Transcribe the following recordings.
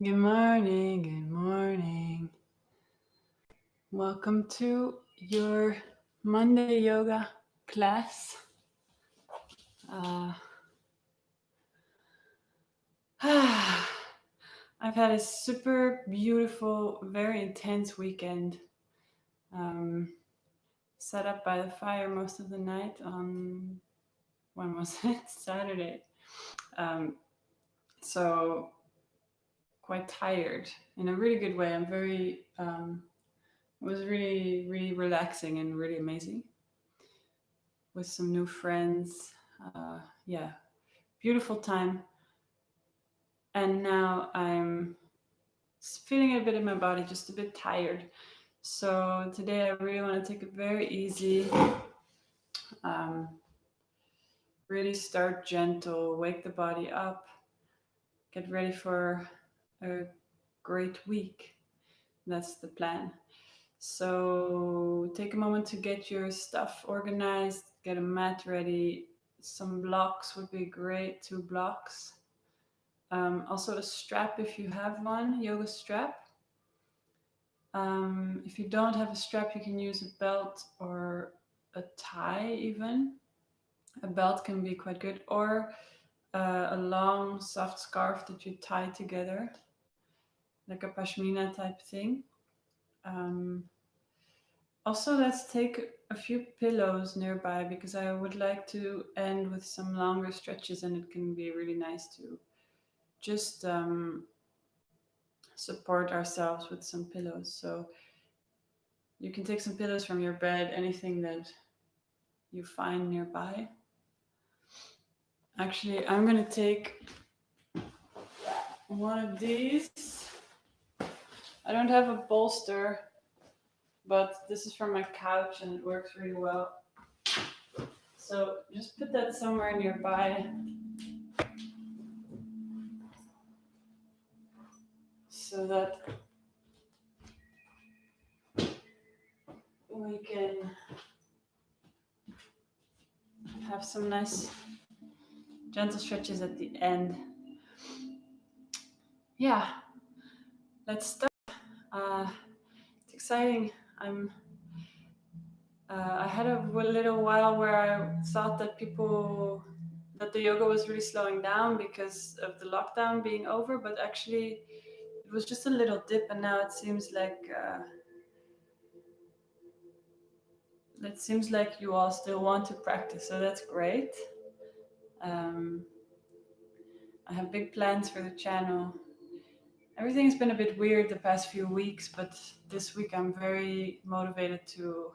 Good morning, good morning. Welcome to your Monday yoga class. Uh, I've had a super beautiful, very intense weekend. Um, Sat up by the fire most of the night on, when was it? Saturday. Um, so quite tired in a really good way. It was really, really relaxing and really amazing with some new friends. Yeah, beautiful time. And now I'm feeling a bit in my body, just a bit tired. So today I really want to take it very easy. Um, really start gentle, wake the body up, get ready for a great week. That's the plan. So take a moment to get your stuff organized, get a mat ready. Some blocks would be great, 2 blocks. Also a strap if you have one, yoga strap. If you don't have a strap, you can use a belt or a tie even. A belt can be quite good, or a long soft scarf that you tie together, like a pashmina type thing. Um, Also, let's take a few pillows nearby because I would like to end with some longer stretches, and it can be really nice to just support ourselves with some pillows. So you can take some pillows from your bed, anything that you find nearby. Actually, I'm going to take one of these. I don't have a bolster, but this is from my couch and it works really well. So just put that somewhere nearby so that we can have some nice gentle stretches at the end. Yeah, let's start. It's exciting. I had a little while where I thought that the yoga was really slowing down because of the lockdown being over, but actually it was just a little dip, and now it seems like you all still want to practice, so that's great. Um, I have big plans for the channel. Everything's been a bit weird the past few weeks, but this week I'm very motivated to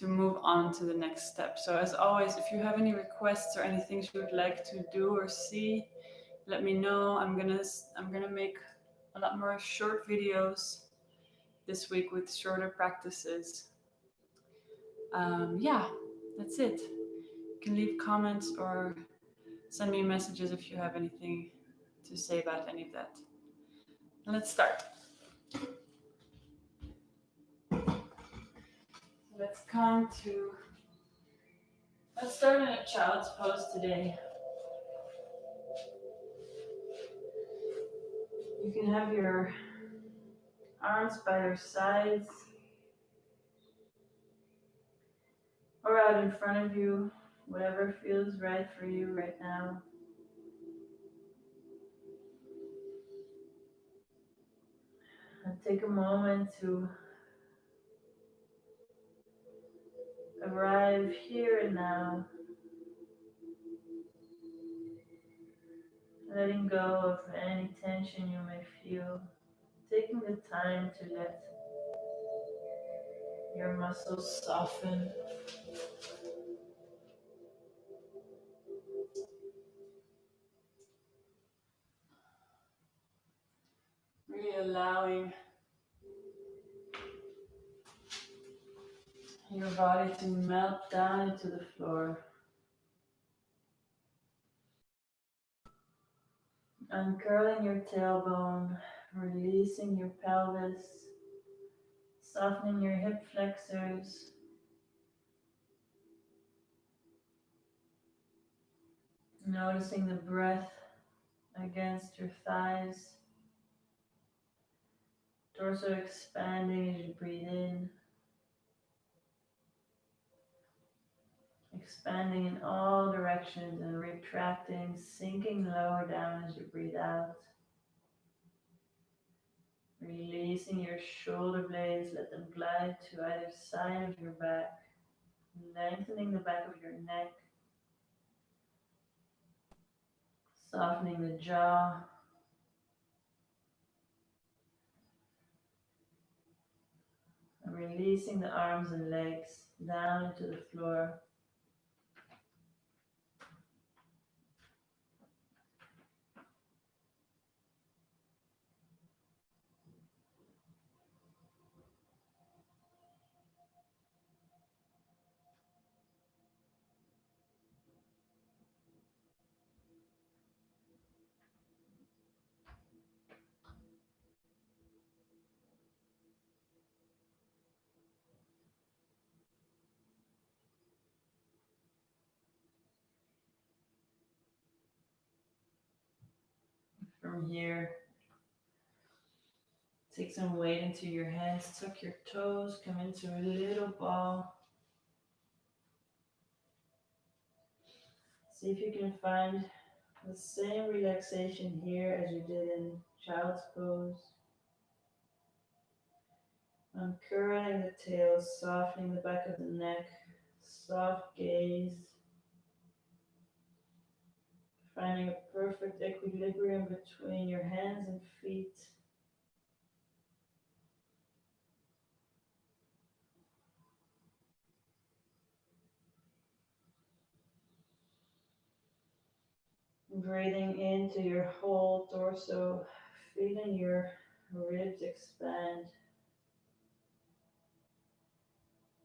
move on to the next step. So as always, if you have any requests or any things you would like to do or see, let me know. I'm gonna make a lot more short videos this week with shorter practices. Yeah, that's it. You can leave comments or send me messages if you have anything to say about any of that. Let's start. Let's start in a child's pose today. You can have your arms by your sides or out in front of you, whatever feels right for you right now. And take a moment to arrive here and now, letting go of any tension you may feel, taking the time to let your muscles soften. Really allowing your body to melt down into the floor. Uncurling your tailbone, releasing your pelvis, softening your hip flexors. Noticing the breath against your thighs. Torso expanding as you breathe in. Expanding in all directions and retracting, sinking lower down as you breathe out. Releasing your shoulder blades, let them glide to either side of your back, lengthening the back of your neck, softening the jaw, and releasing the arms and legs down into the floor. From here, take some weight into your hands, tuck your toes, come into a little ball. See if you can find the same relaxation here as you did in child's pose. Uncurling the tail, softening the back of the neck, soft gaze. Finding a perfect equilibrium between your hands and feet. Breathing into your whole torso, feeling your ribs expand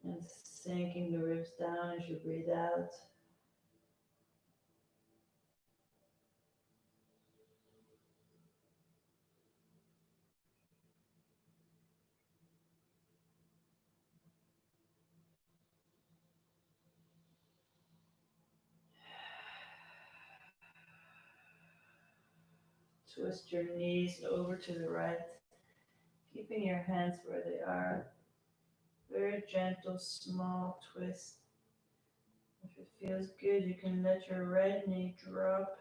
and sinking the ribs down as you breathe out. Twist your knees over to the right, keeping your hands where they are. Very gentle, small twist. If it feels good, you can let your right knee drop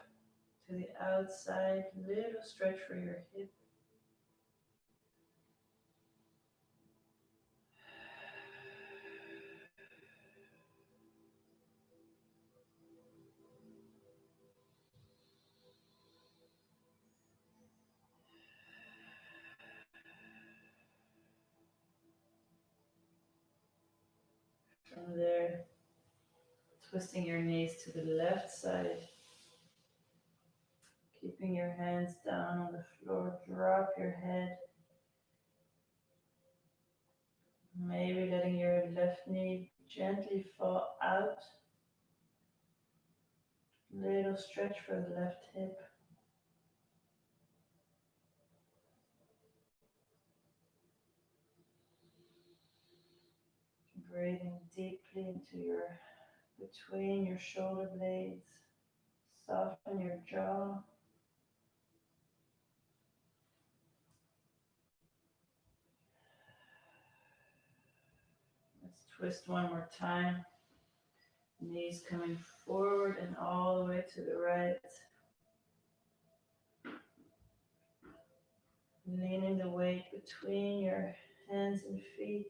to the outside, little stretch for your hip. From there, twisting your knees to the left side, keeping your hands down on the floor, drop your head. Maybe letting your left knee gently fall out. Little stretch for the left hip. Breathing deeply between your shoulder blades. Soften your jaw. Let's twist one more time. Knees coming forward and all the way to the right. Leaning the weight between your hands and feet.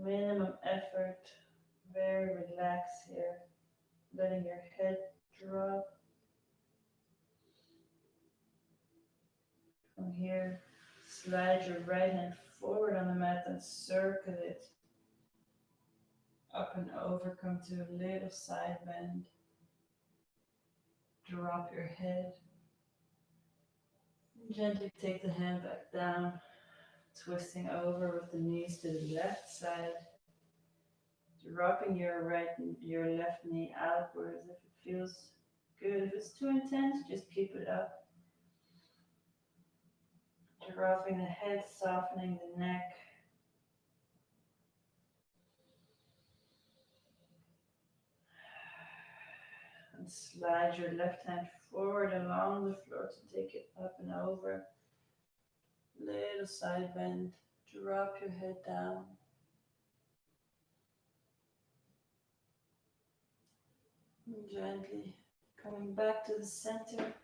Minimum effort. Very relaxed here. Letting your head drop. From here, slide your right hand forward on the mat and circle it up and over. Come to a little side bend. Drop your head. Gently take the hand back down, twisting over with the knees to the left side. Dropping your left knee outwards if it feels good. If it's too intense, just keep it up. Dropping the head, softening the neck. And slide your left hand forward along the floor to take it up and over. Little side bend. Drop your head down. And gently coming back to the center.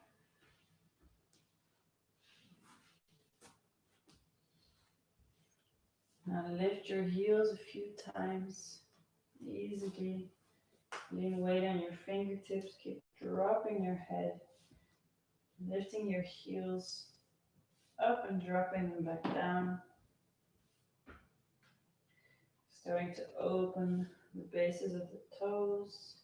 Now lift your heels a few times. Easily. Lean weight on your fingertips. Keep dropping your head. Lifting your heels up and dropping them back down. Starting to open the bases of the toes.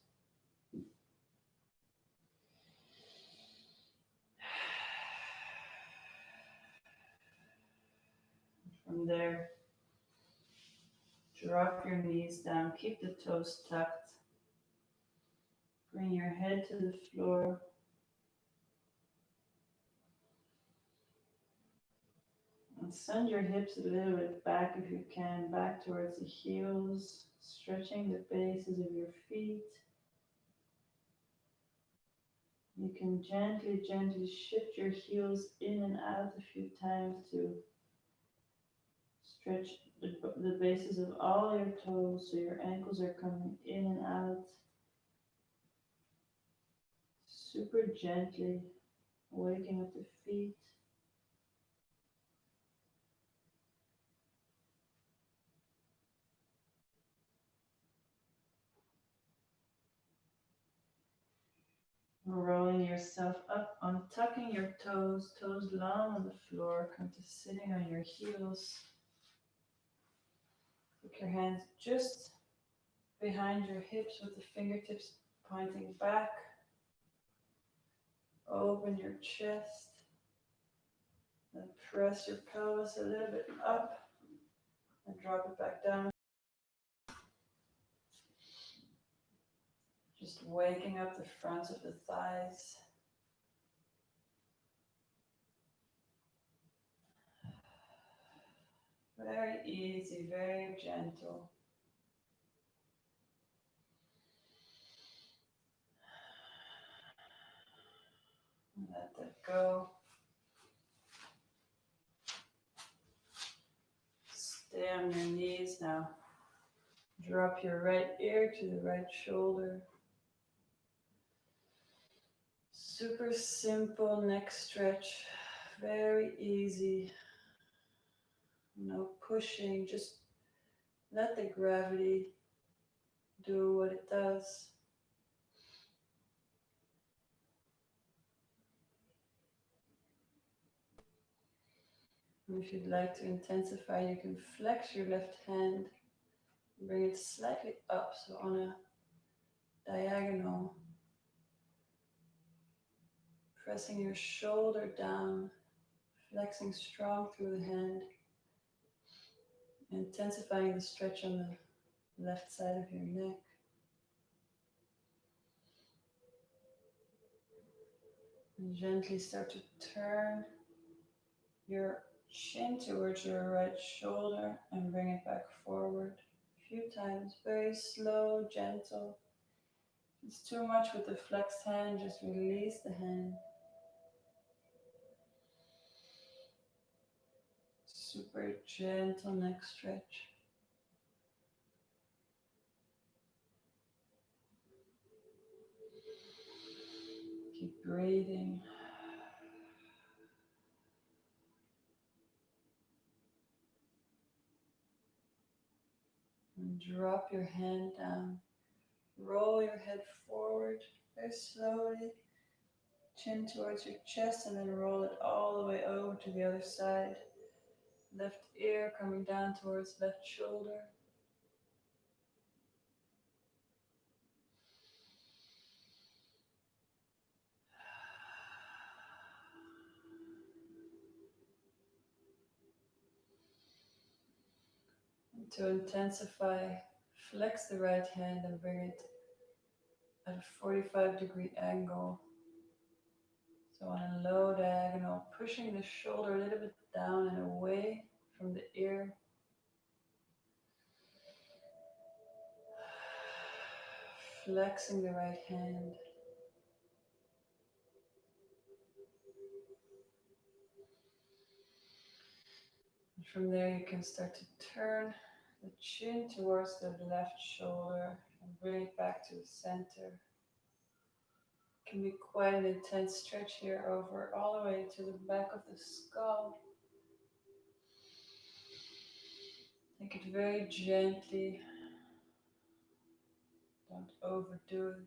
From there, drop your knees down. Keep the toes tucked. Bring your head to the floor. And send your hips a little bit back if you can, back towards the heels, stretching the bases of your feet. You can gently, gently shift your heels in and out a few times to stretch the bases of all your toes so your ankles are coming in and out. Super gently, waking up the feet. Rolling yourself up, untucking your toes, toes long on the floor, come to sitting on your heels. Take your hands just behind your hips with the fingertips pointing back. Open your chest. Then press your pelvis a little bit up and drop it back down. Just waking up the fronts of the thighs. Very easy, very gentle. Let that go. Stay on your knees now. Drop your right ear to the right shoulder. Super simple neck stretch. Very easy. No pushing, just let the gravity do what it does. And if you'd like to intensify, you can flex your left hand, bring it slightly up, so on a diagonal. Pressing your shoulder down, flexing strong through the hand, intensifying the stretch on the left side of your neck. And gently start to turn your chin towards your right shoulder and bring it back forward a few times. Very slow, gentle. If it's too much with the flexed hand, just release the hand. Super gentle neck stretch. Keep breathing. And drop your hand down. Roll your head forward very slowly. Chin towards your chest and then roll it all the way over to the other side. Left ear coming down towards left shoulder. And to intensify, flex the right hand and bring it at a 45-degree angle. So on a low diagonal, pushing the shoulder a little bit down and away from the ear. Flexing the right hand. From there, you can start to turn the chin towards the left shoulder and bring it back to the center. Can be quite an intense stretch here over all the way to the back of the skull. Take it very gently. Don't overdo it.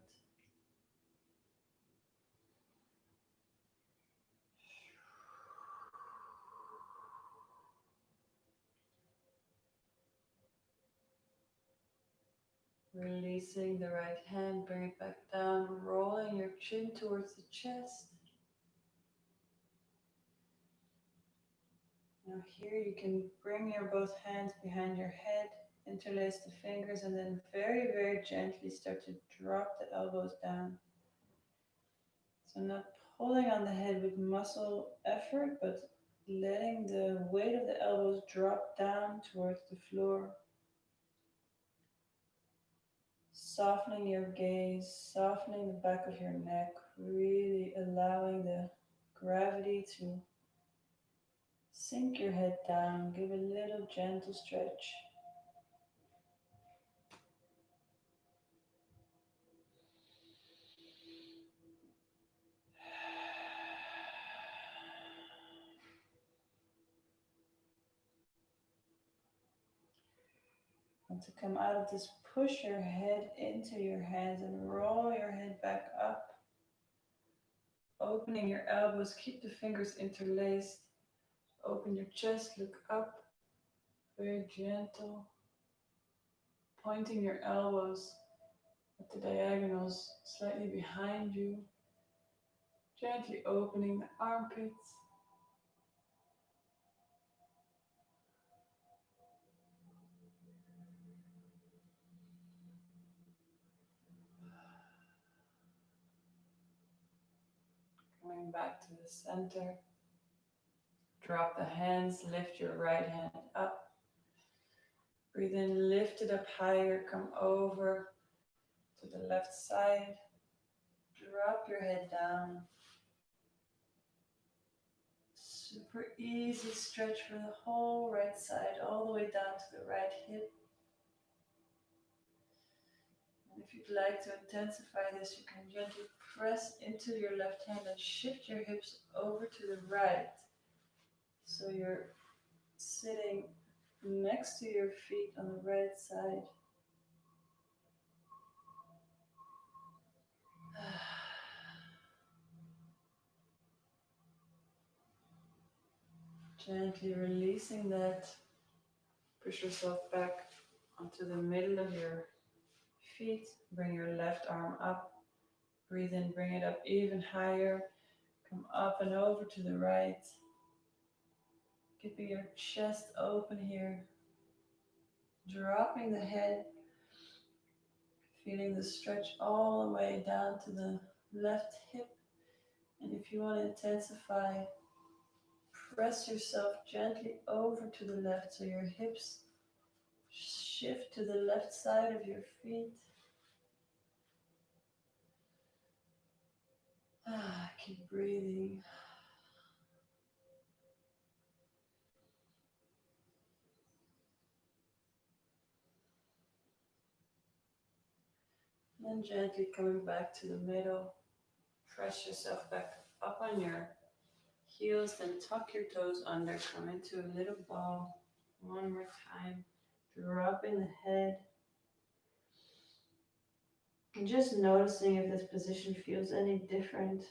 Releasing the right hand, bring it back down, rolling your chin towards the chest. Now here you can bring your both hands behind your head, interlace the fingers, and then very, very gently start to drop the elbows down. So not pulling on the head with muscle effort, but letting the weight of the elbows drop down towards the floor. Softening your gaze, softening the back of your neck, really allowing the gravity to sink your head down. Give a little gentle stretch. And to come out of this, push your head into your hands and roll your head back up. Opening your elbows, keep the fingers interlaced. Open your chest, look up, very gentle. Pointing your elbows at the diagonals slightly behind you. Gently opening the armpits. Coming back to the center. Drop the hands, lift your right hand up. Breathe in, lift it up higher, come over to the left side. Drop your head down. Super easy stretch for the whole right side, all the way down to the right hip. And if you'd like to intensify this, you can gently press into your left hand and shift your hips over to the right. So you're sitting next to your feet on the right side. Gently releasing that. Push yourself back onto the middle of your feet. Bring your left arm up. Breathe in, bring it up even higher. Come up and over to the right. Keeping your chest open here. Dropping the head. Feeling the stretch all the way down to the left hip. And if you want to intensify, press yourself gently over to the left so your hips shift to the left side of your feet. Keep breathing. And then gently coming back to the middle. Press yourself back up on your heels, then tuck your toes under. Come into a little ball. One more time. Dropping the head. And just noticing if this position feels any different.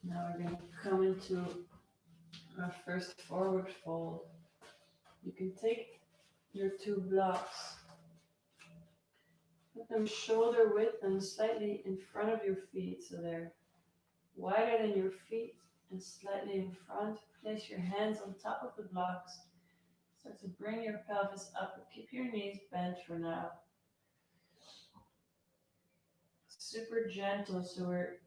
Now we're going to come into our first forward fold. You can take your two blocks. Put them shoulder width and slightly in front of your feet so they're wider than your feet and slightly in front. Place your hands on top of the blocks. Start to bring your pelvis up, but keep your knees bent for now. Super gentle, so we're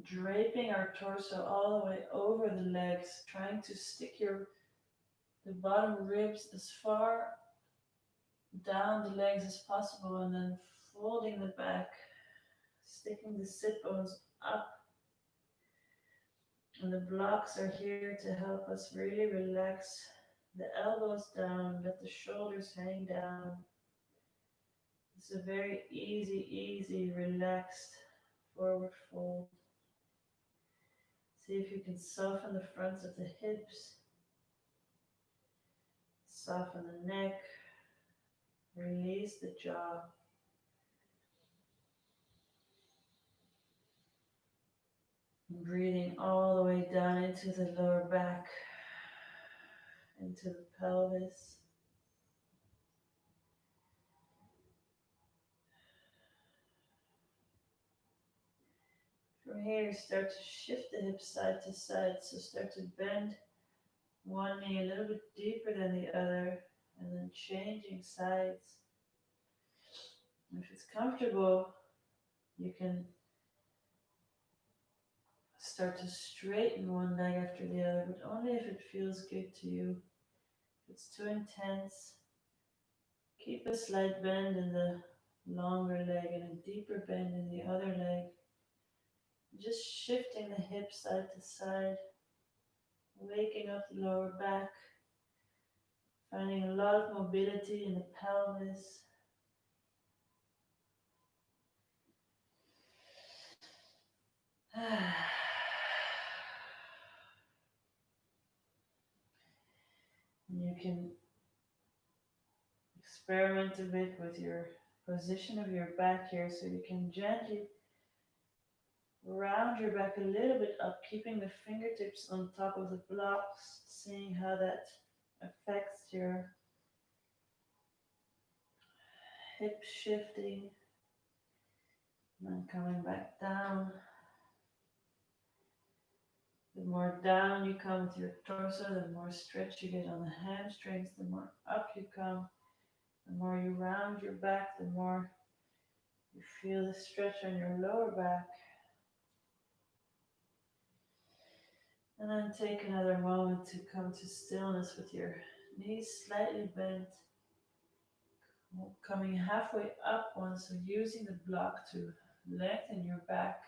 draping our torso all the way over the legs, trying to stick the bottom ribs as far down the legs as possible, and then folding the back, sticking the sit bones up. And the blocks are here to help us really relax the elbows down, let the shoulders hang down. It's a very easy, relaxed forward fold. See if you can soften the fronts of the hips, soften the neck, release the jaw. Breathing all the way down into the lower back, into the pelvis. From here, start to shift the hips side to side, so start to bend one knee a little bit deeper than the other, and then changing sides. If it's comfortable, you can start to straighten one leg after the other, but only if it feels good to you. If it's too intense, keep a slight bend in the longer leg and a deeper bend in the other leg. Just shifting the hips side to side, waking up the lower back, finding a lot of mobility in the pelvis. And you can experiment a bit with your position of your back here, so you can gently round your back a little bit up, keeping the fingertips on top of the blocks, seeing how that affects your hip shifting, and then coming back down. The more down you come with your torso, the more stretch you get on the hamstrings, the more up you come, the more you round your back, the more you feel the stretch on your lower back. And then take another moment to come to stillness with your knees slightly bent, coming halfway up one, so using the block to lengthen your back.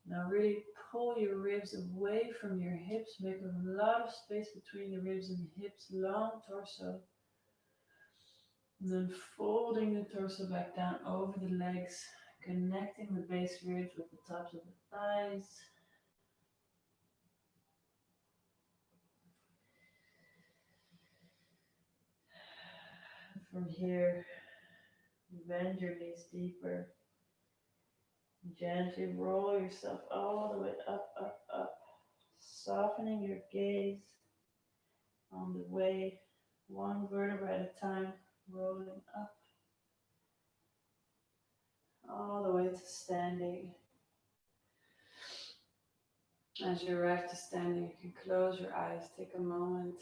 Now really pull your ribs away from your hips, make a lot of space between the ribs and the hips, long torso. And then folding the torso back down over the legs, connecting the base ribs with the tops of the thighs. From here, bend your knees deeper. Gently roll yourself all the way up, up, up. Softening your gaze on the way, one vertebra at a time, rolling up. All the way to standing. As you arrive to standing, you can close your eyes, take a moment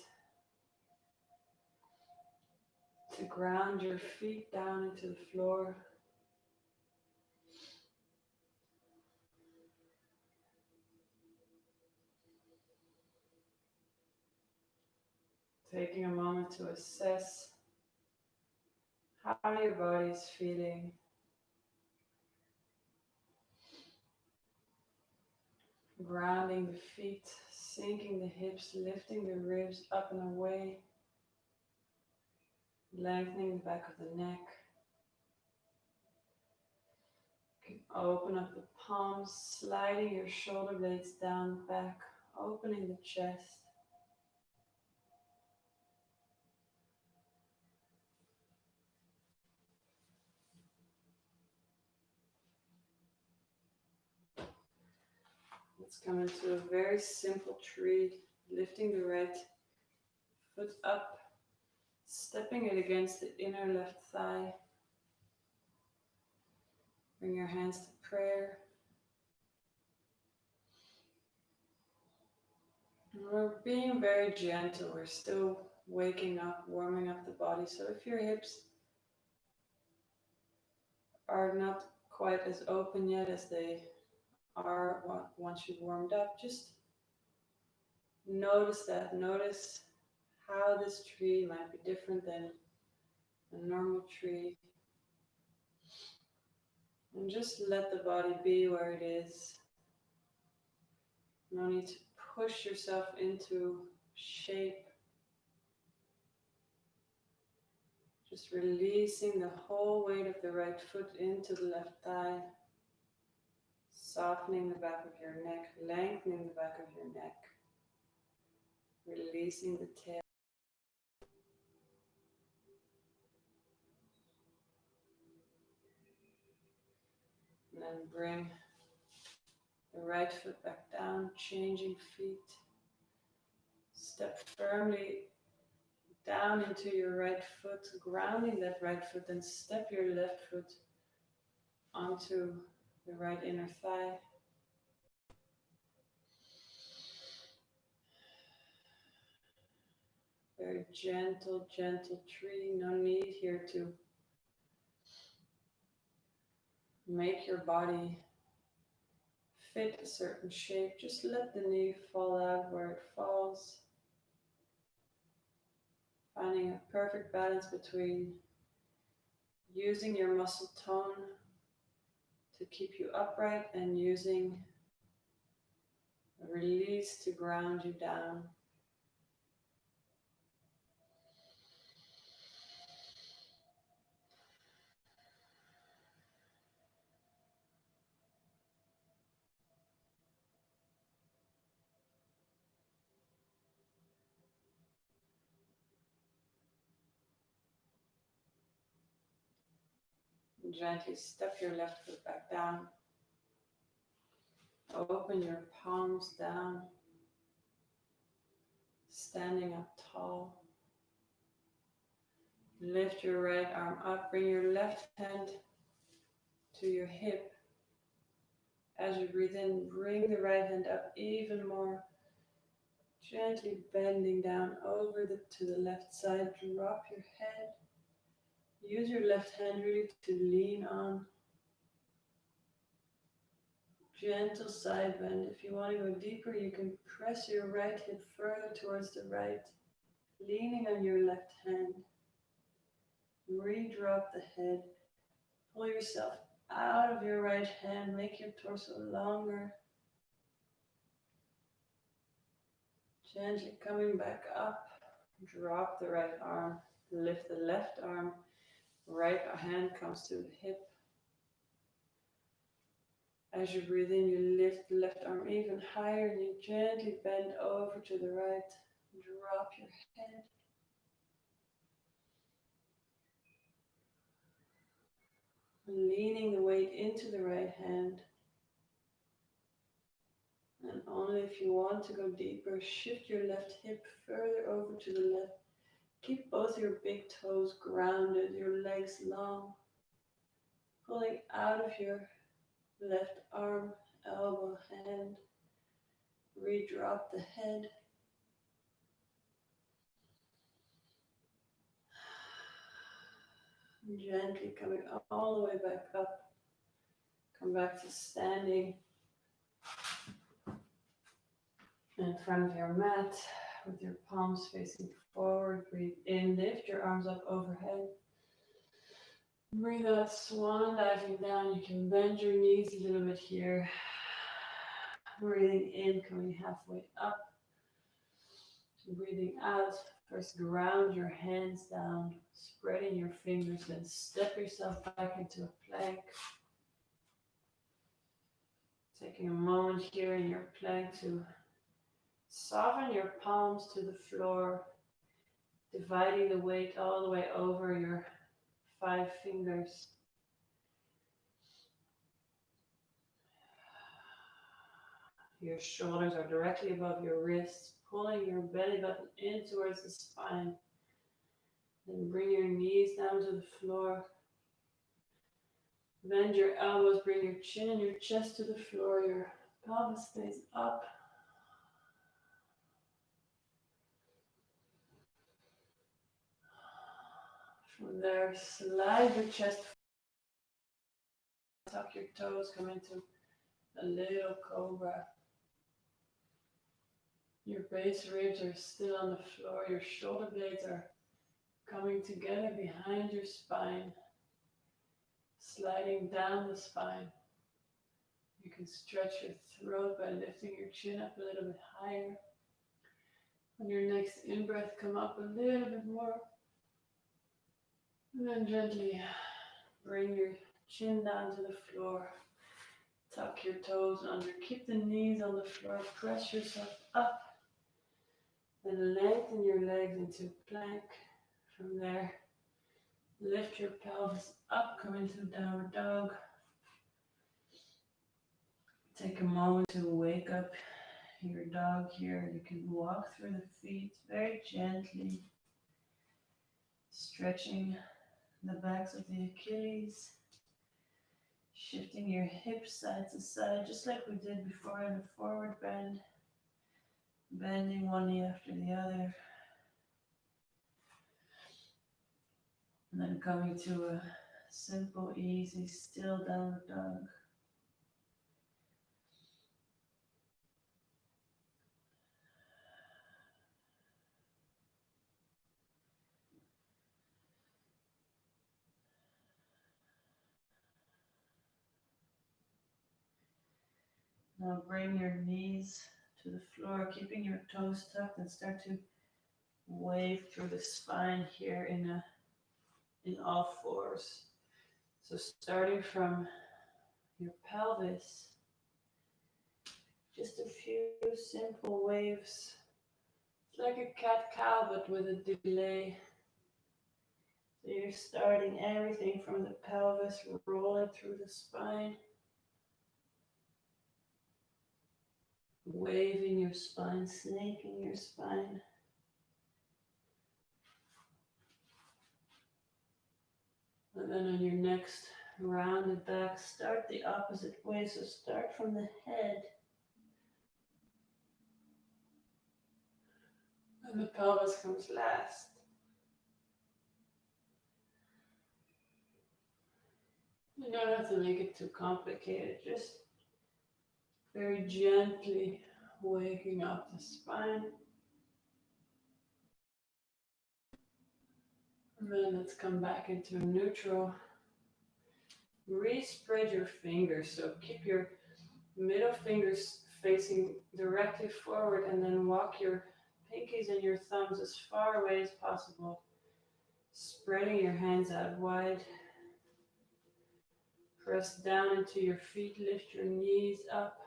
to ground your feet down into the floor. Taking a moment to assess how your body is feeling. Grounding the feet, sinking the hips, lifting the ribs up and away, lengthening the back of the neck. You can open up the palms, sliding your shoulder blades down, back, opening the chest. Let's come into a very simple tree, lifting the right foot up, Stepping it against the inner left thigh. Bring your hands to prayer. And we're being very gentle. We're still waking up, warming up the body. So if your hips are not quite as open yet as they are once you've warmed up, just notice that. Notice how this tree might be different than a normal tree. And just let the body be where it is. No need to push yourself into shape. Just releasing the whole weight of the right foot into the left thigh. Softening the back of your neck, lengthening the back of your neck. Releasing the tail. And then bring the right foot back down, changing feet. Step firmly down into your right foot, grounding that right foot, then step your left foot onto the right inner thigh. Very gentle, gentle tree. No need here to make your body fit a certain shape. Just let the knee fall out where it falls. Finding a perfect balance between using your muscle tone to keep you upright and using a release to ground you down. Gently step your left foot back down. Open your palms down. Standing up tall. Lift your right arm up. Bring your left hand to your hip. As you breathe in, bring the right hand up even more. Gently bending down over to the left side. Drop your head. Use your left hand really to lean on. Gentle side bend. If you want to go deeper, you can press your right hip further towards the right, leaning on your left hand. Re-drop the head. Pull yourself out of your right hand. Make your torso longer. Gently coming back up. Drop the right arm. Lift the left arm. Right hand comes to the hip. As you breathe in, you lift the left arm even higher and you gently bend over to the right. Drop your head. Leaning the weight into the right hand. And only if you want to go deeper, shift your left hip further over to the left. Keep both your big toes grounded, your legs long. Pulling out of your left arm, elbow, hand. Re-drop the head. Gently coming all the way back up. Come back to standing in front of your mat with your palms facing forward. Breathe in, lift your arms up overhead. Breathe out, swan diving down. You can bend your knees a little bit here. Breathing in, coming halfway up. Breathing out, first ground your hands down, spreading your fingers, then step yourself back into a plank. Taking a moment here in your plank to soften your palms to the floor, dividing the weight all the way over your 5 fingers. Your shoulders are directly above your wrists, pulling your belly button in towards the spine. Then bring your knees down to the floor. Bend your elbows, bring your chin and your chest to the floor. Your pelvis stays up. From there, slide your chest, tuck your toes, come into a little cobra. Your base ribs are still on the floor. Your shoulder blades are coming together behind your spine, sliding down the spine. You can stretch your throat by lifting your chin up a little bit higher. On your next in-breath, come up a little bit more. And then gently bring your chin down to the floor. Tuck your toes under. Keep the knees on the floor. Press yourself up. Then lengthen your legs into plank. From there, lift your pelvis up. Come into downward dog. Take a moment to wake up your dog here. You can walk through the feet very gently, stretching the backs of the Achilles, shifting your hips side to side, just like we did before in a forward bend, bending one knee after the other. And then coming to a simple, easy, still downward dog. Now bring your knees to the floor, keeping your toes tucked, and start to wave through the spine here in all fours. So starting from your pelvis, just a few simple waves. It's like a cat-cow, but with a delay. So you're starting everything from the pelvis, rolling through the spine, waving your spine, snaking your spine. And then on your next rounded back, start the opposite way. So start from the head. And the pelvis comes last. You don't have to make it too complicated, just very gently waking up the spine. And then let's come back into neutral. Re-spread your fingers, so keep your middle fingers facing directly forward and then walk your pinkies and your thumbs as far away as possible, spreading your hands out wide. Press down into your feet, lift your knees up,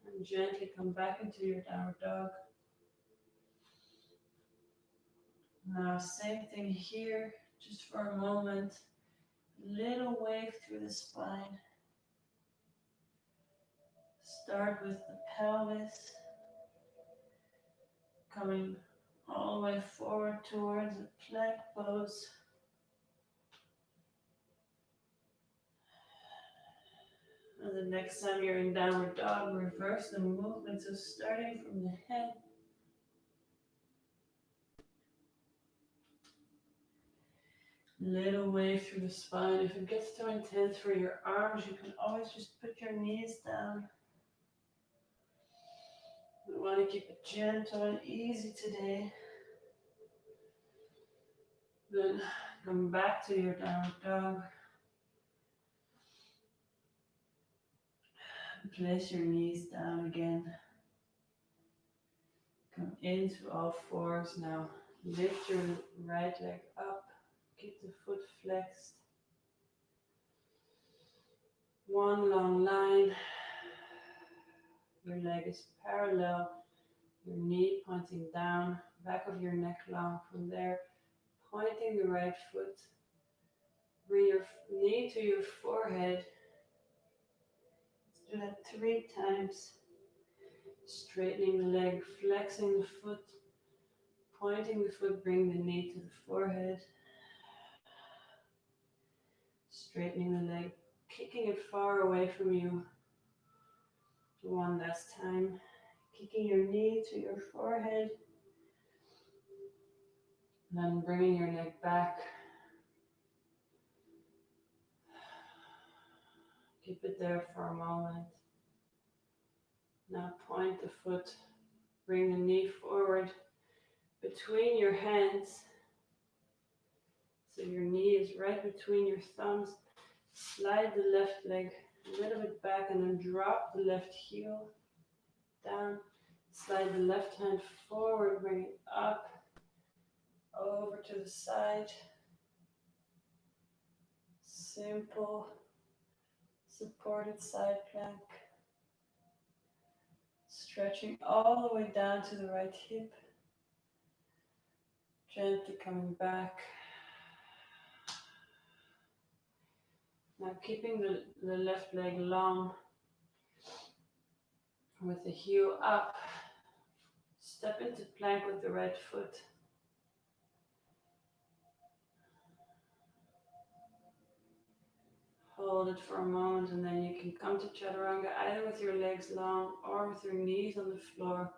and gently come back into your downward dog. Now, same thing here, just for a moment. Little wave through the spine. Start with the pelvis, coming all the way forward towards the plank pose. And the next time you're in downward dog, reverse the movement. So starting from the head, little wave through the spine. If it gets too intense for your arms, you can always just put your knees down. We want to keep it gentle and easy today. Then come back to your downward dog. Place your knees down again. Come into all fours now. Lift your right leg up. Keep the foot flexed. One long line. Your leg is parallel. Your knee pointing down. Back of your neck long. From there, pointing the right foot. Bring your knee to your forehead. Do that 3 times. Straightening the leg, flexing the foot, pointing the foot, bring the knee to the forehead. Straightening the leg, kicking it far away from you. One last time. Kicking your knee to your forehead. Then bringing your leg back. Keep it there for a moment. Now point the foot. Bring the knee forward between your hands. So your knee is right between your thumbs. Slide the left leg a little bit back and then drop the left heel down. Slide the left hand forward, bring it up, over to the side. Simple, supported side plank. Stretching all the way down to the right hip. Gently coming back. Now keeping the left leg long with the heel up. Step into plank with the right foot. Hold it for a moment and then you can come to Chaturanga either with your legs long or with your knees on the floor.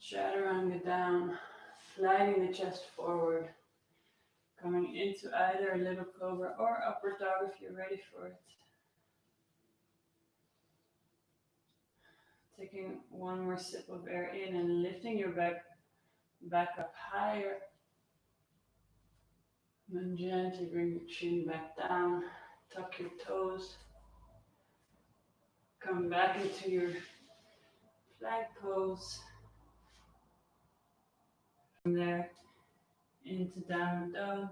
Chaturanga down, sliding the chest forward. Coming into either a little cobra or upward dog if you're ready for it. Taking one more sip of air in and lifting your back up higher. Then gently bring your chin back down. Tuck your toes. Come back into your plank pose. From there into downward dog.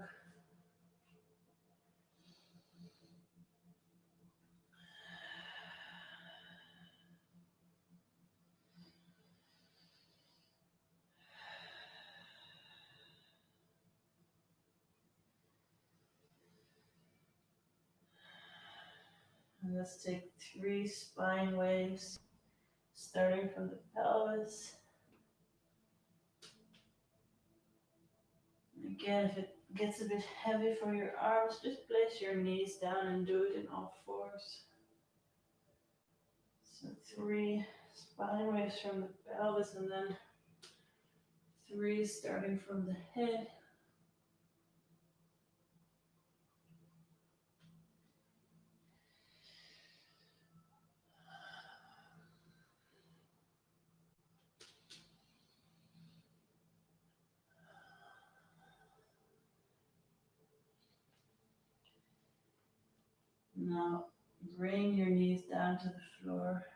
And let's take 3 spine waves, starting from the pelvis. Again, if it gets a bit heavy for your arms, just place your knees down and do it in all fours. So 3 spine waves from the pelvis and then 3 starting from the head. Now bring your knees down to the floor.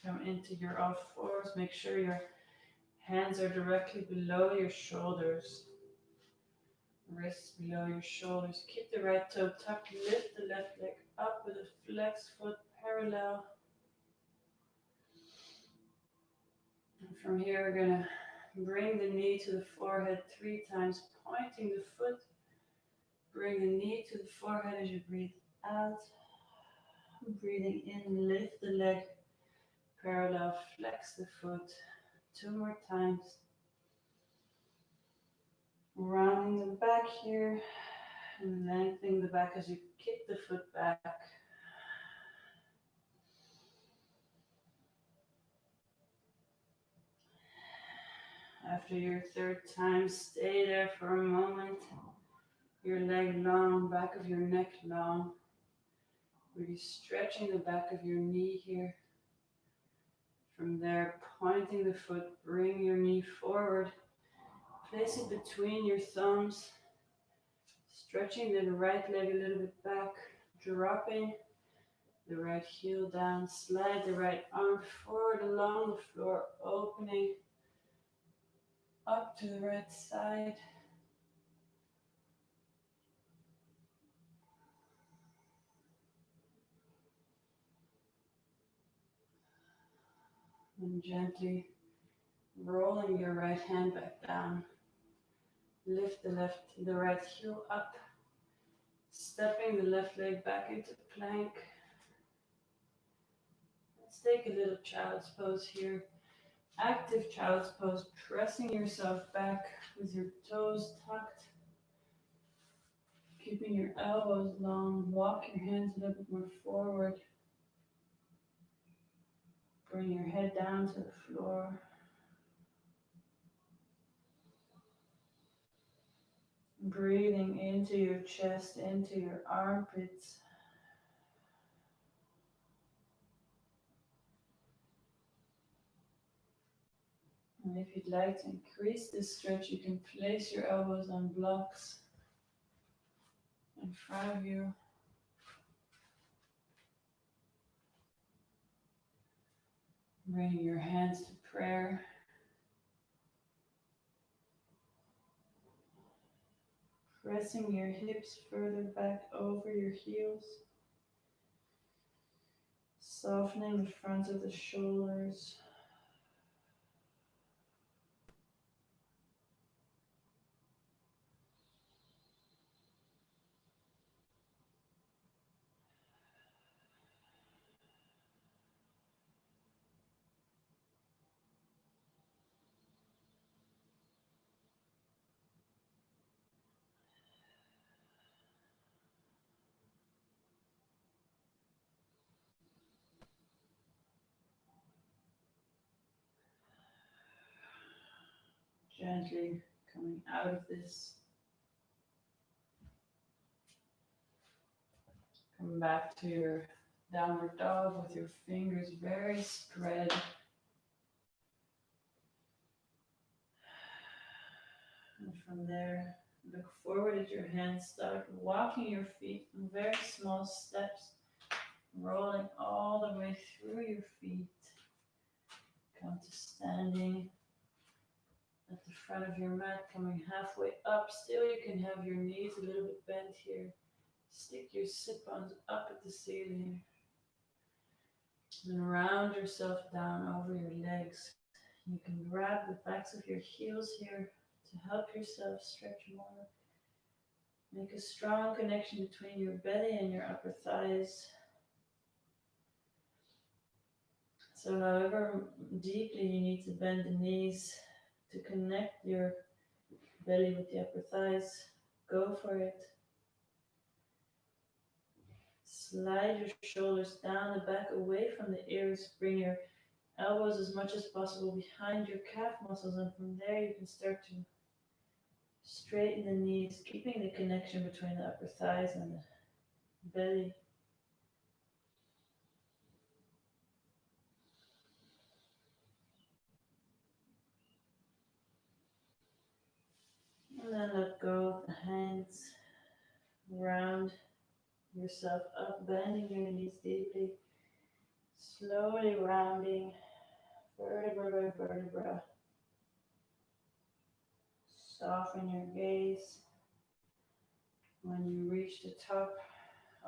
Come into your all fours. Make sure your hands are directly below your shoulders. Wrists below your shoulders. Keep the right toe tucked. Lift the left leg up with a flexed foot parallel. And from here we're going to bring the knee to the forehead 3 times, pointing the foot. Bring the knee to the forehead as you breathe out. Breathing in, lift the leg parallel, flex the foot. 2 more times. Rounding the back here and lengthening the back as you kick the foot back. After your 3rd time, stay there for a moment. Your leg long, back of your neck long. Really stretching the back of your knee here. From there, pointing the foot, bring your knee forward. Place it between your thumbs. Stretching the right leg a little bit back. Dropping the right heel down. Slide the right arm forward along the floor, opening up to the right side. And gently rolling your right hand back down. Lift the right heel up. Stepping the left leg back into plank. Let's take a little child's pose here. Active child's pose, pressing yourself back with your toes tucked. Keeping your elbows long, walk your hands a little bit more forward. Bring your head down to the floor. Breathing into your chest, into your armpits. And if you'd like to increase this stretch, you can place your elbows on blocks in front of you. Bringing your hands to prayer. Pressing your hips further back over your heels. Softening the front of the shoulders. Gently coming out of this. Come back to your downward dog with your fingers very spread. And from there, look forward at your hands. Start walking your feet in very small steps, rolling all the way through your feet. Come to standing at the front of your mat, coming halfway up. Still, you can have your knees a little bit bent here. Stick your sit-bones up at the ceiling. Then round yourself down over your legs. You can grab the backs of your heels here to help yourself stretch more. Make a strong connection between your belly and your upper thighs. So however deeply you need to bend the knees to connect your belly with the upper thighs, go for it. Slide your shoulders down the back, away from the ears. Bring your elbows as much as possible behind your calf muscles, and from there you can start to straighten the knees, keeping the connection between the upper thighs and the belly. And then let go of the hands. Round yourself up, bending your knees deeply. Slowly rounding vertebra by vertebra. Soften your gaze. When you reach the top,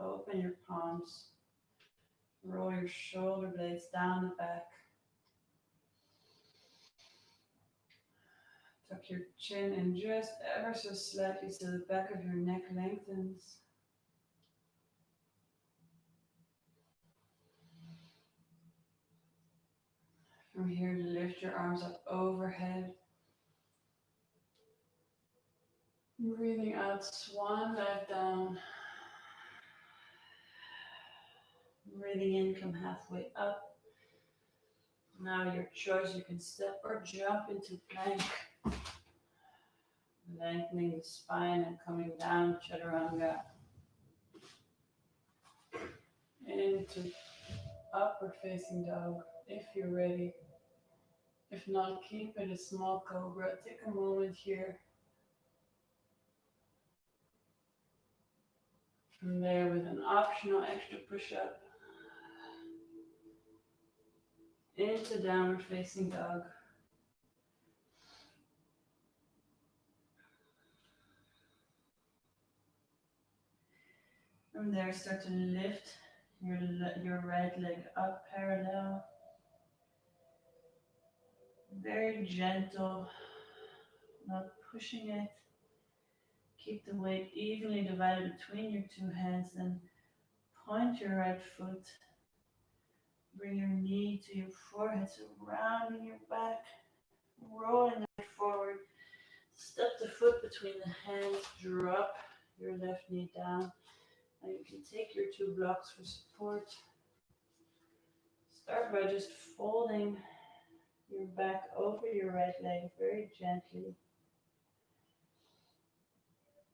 open your palms. Roll your shoulder blades down the back. Tuck your chin in just ever so slightly so the back of your neck lengthens. From here, lift your arms up overhead. Breathing out, swan dive down. Breathing in, come halfway up. Now your choice, you can step or jump into plank. Lengthening the spine and coming down, Chaturanga. Into upward facing dog, if you're ready. If not, keep it a small cobra. Take a moment here. From there, with an optional extra push-up, into downward facing dog. From there, start to lift your right leg up parallel. Very gentle, not pushing it. Keep the weight evenly divided between your two hands, then point your right foot. Bring your knee to your forehead, so rounding your back, rolling it forward. Step the foot between the hands, drop your left knee down. And you can take your two blocks for support. Start by just folding your back over your right leg very gently.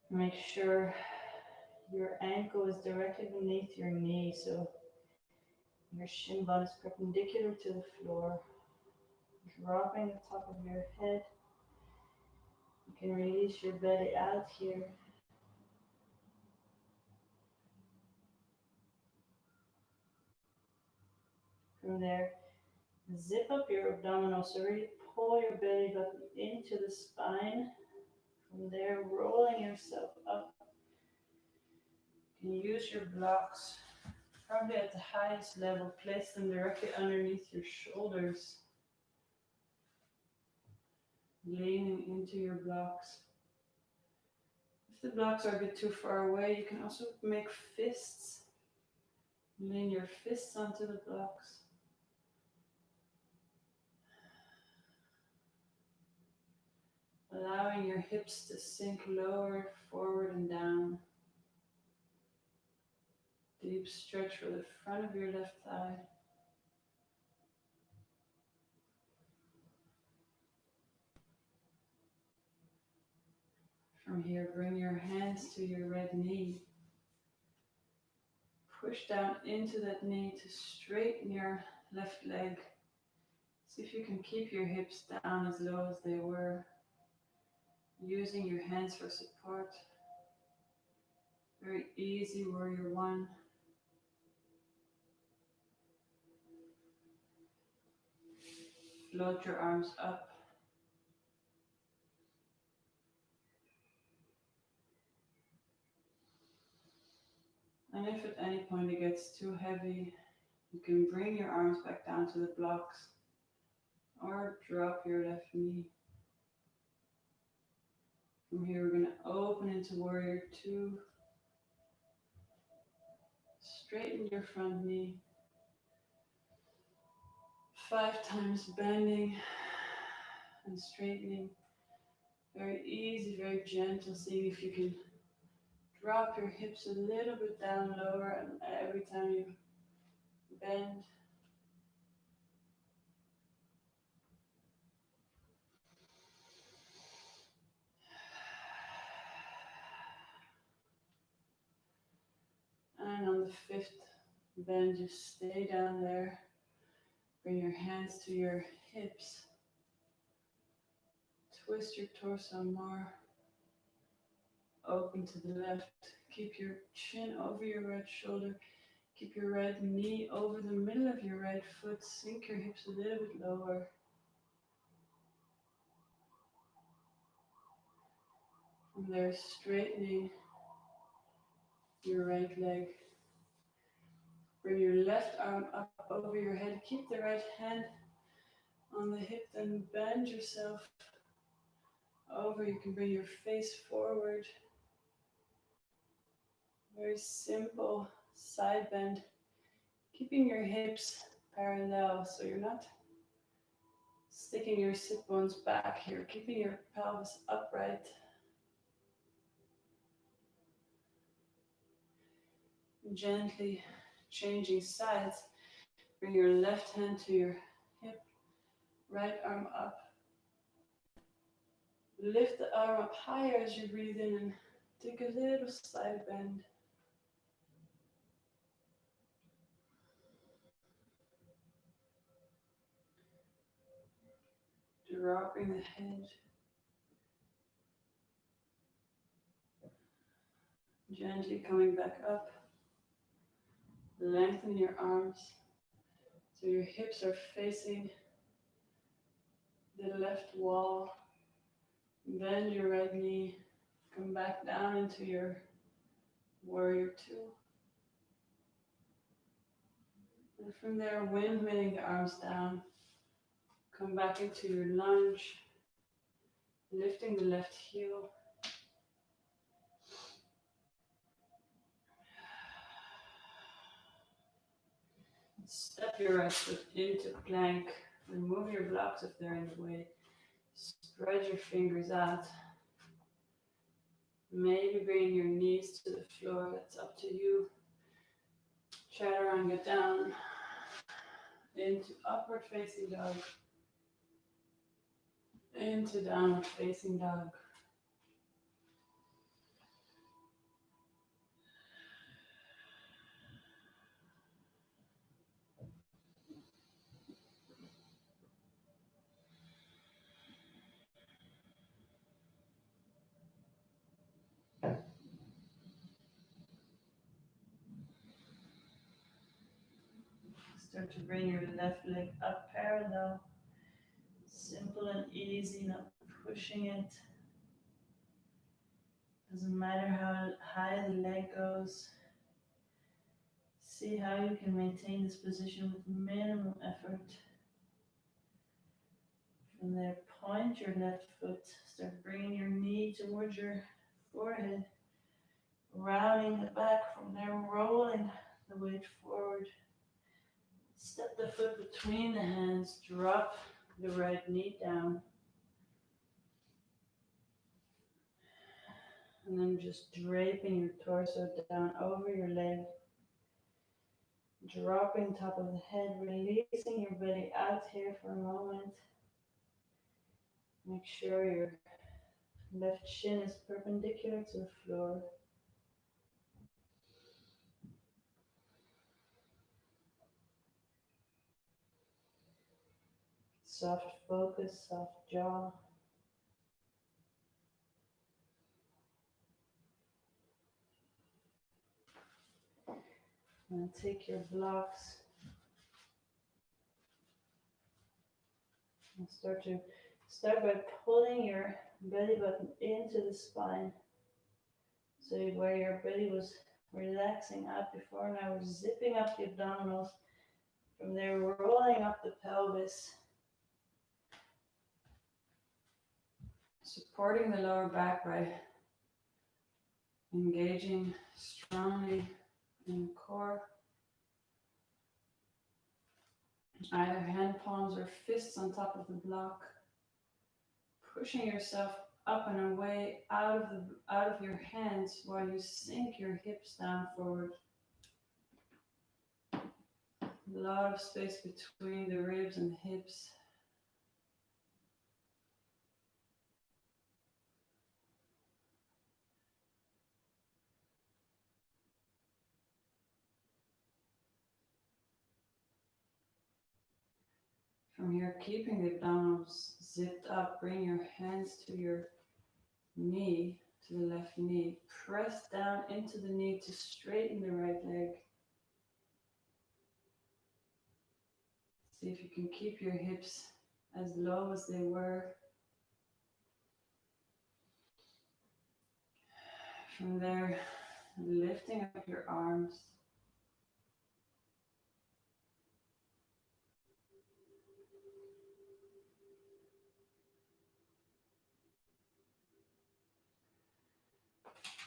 Make sure your ankle is directly beneath your knee, so your shin bone is perpendicular to the floor. Dropping the top of your head. You can release your belly out here. From there, zip up your abdominals, so really pull your belly button into the spine. From there, rolling yourself up. You can use your blocks, probably at the highest level. Place them directly underneath your shoulders. Leaning into your blocks. If the blocks are a bit too far away, you can also make fists. Lean your fists onto the blocks. Allowing your hips to sink lower, forward and down. Deep stretch for the front of your left thigh. From here, bring your hands to your right knee. Push down into that knee to straighten your left leg. See if you can keep your hips down as low as they were. Using your hands for support. Very easy, warrior one. Float your arms up. And if at any point it gets too heavy, you can bring your arms back down to the blocks or drop your left knee. From here, we're going to open into warrior two. Straighten your front knee. 5 times bending and straightening. Very easy, very gentle. Seeing if you can drop your hips a little bit down lower, and every time you bend. And on the 5th bend, just stay down there. Bring your hands to your hips. Twist your torso more. Open to the left. Keep your chin over your right shoulder. Keep your right knee over the middle of your right foot. Sink your hips a little bit lower. From there, straightening your right leg. Bring your left arm up over your head. Keep the right hand on the hip, then bend yourself over. You can bring your face forward. Very simple side bend. Keeping your hips parallel so you're not sticking your sit bones back here. Keeping your pelvis upright. Gently changing sides. Bring your left hand to your hip, right arm up. Lift the arm up higher as you breathe in and take a little side bend. Dropping the head. Gently coming back up. Lengthen your arms so your hips are facing the left wall. Bend your right knee. Come back down into your warrior two. And from there, windmilling the arms down. Come back into your lunge. Lifting the left heel. Step your right foot into plank. Remove your blocks if they're in the way. Spread your fingers out. Maybe bring your knees to the floor, that's up to you. Chaturanga down into upward facing dog, into downward facing dog. Start to bring your left leg up parallel. Simple and easy, not pushing it. Doesn't matter how high the leg goes. See how you can maintain this position with minimal effort. From there, point your left foot. Start bringing your knee towards your forehead. Rounding the back. From there, rolling the weight forward. Step the foot between the hands. Drop the right knee down. And then just draping your torso down over your leg. Dropping top of the head, releasing your belly out here for a moment. Make sure your left shin is perpendicular to the floor. Soft focus, soft jaw. And take your blocks and start by pulling your belly button into the spine. So where your belly was relaxing out before, now we're zipping up the abdominals. From there, rolling up the pelvis. Supporting the lower back by engaging strongly in the core. Either hand palms or fists on top of the block. Pushing yourself up and away out of your hands while you sink your hips down forward. A lot of space between the ribs and the hips. From here, keeping the abdominals zipped up, bring your hands to your knee, to the left knee. Press down into the knee to straighten the right leg. See if you can keep your hips as low as they were. From there, lifting up your arms.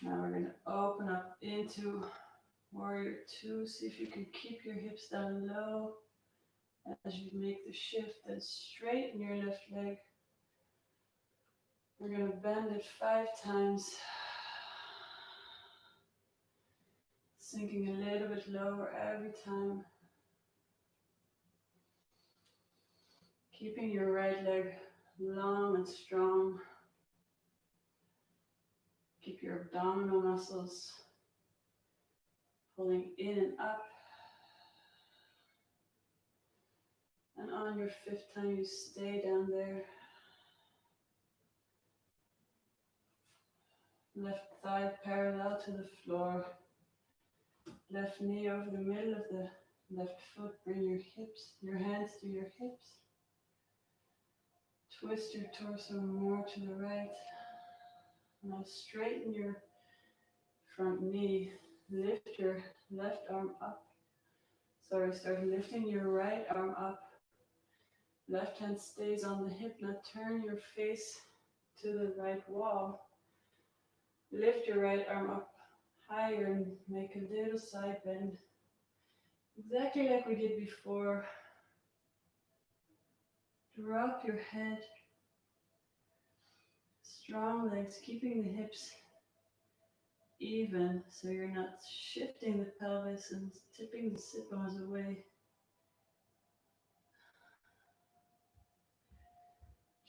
Now we're going to open up into Warrior Two. See if you can keep your hips down low as you make the shift. Then straighten your left leg. We're going to bend it 5 times. Sinking a little bit lower every time. Keeping your right leg long and strong. Keep your abdominal muscles pulling in and up. And on your 5th time, you stay down there. Left thigh parallel to the floor. Left knee over the middle of the left foot. Bring your hands to your hips. Twist your torso more to the right. Now straighten your front knee. Lift your left arm up. Start lifting your right arm up. Left hand stays on the hip. Now turn your face to the right wall. Lift your right arm up higher and make a little side bend. Exactly like we did before. Drop your head. Strong legs, keeping the hips even so you're not shifting the pelvis and tipping the sit bones away.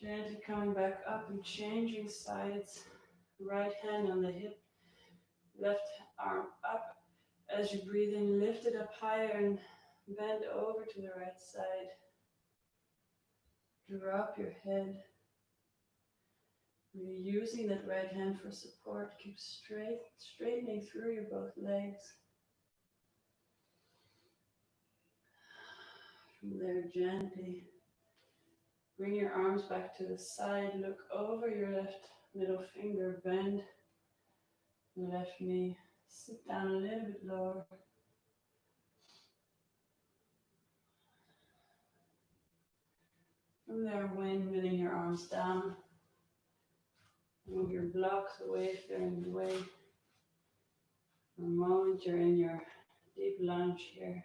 Gently coming back up and changing sides. Right hand on the hip, left arm up. As you breathe in, lift it up higher and bend over to the right side. Drop your head. Really using that right hand for support. Keep straightening through your both legs. From there, gently bring your arms back to the side. Look over your left middle finger. Bend the left knee. Sit down a little bit lower. From there, windmilling your arms down. Move your blocks away if they're in the way. For a moment, you're in your deep lunge here.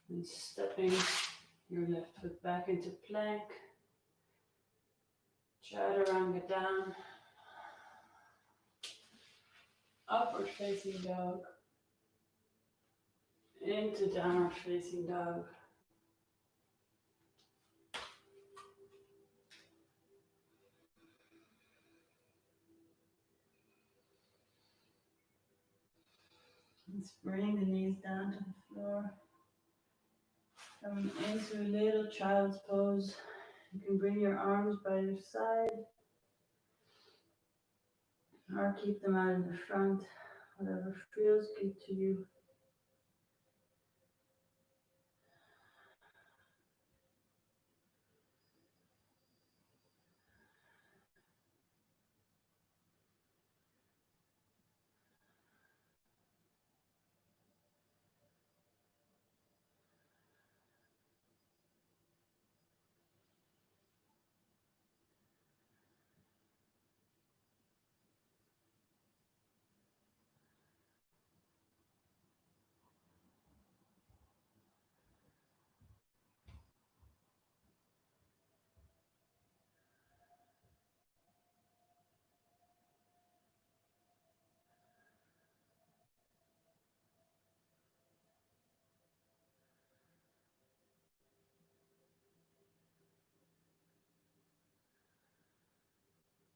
And stepping your left foot back into plank. Chaturanga down. Upward facing dog. Into downward facing dog. Let's bring the knees down to the floor. Coming into a little child's pose. You can bring your arms by your side or keep them out in the front, whatever feels good to you.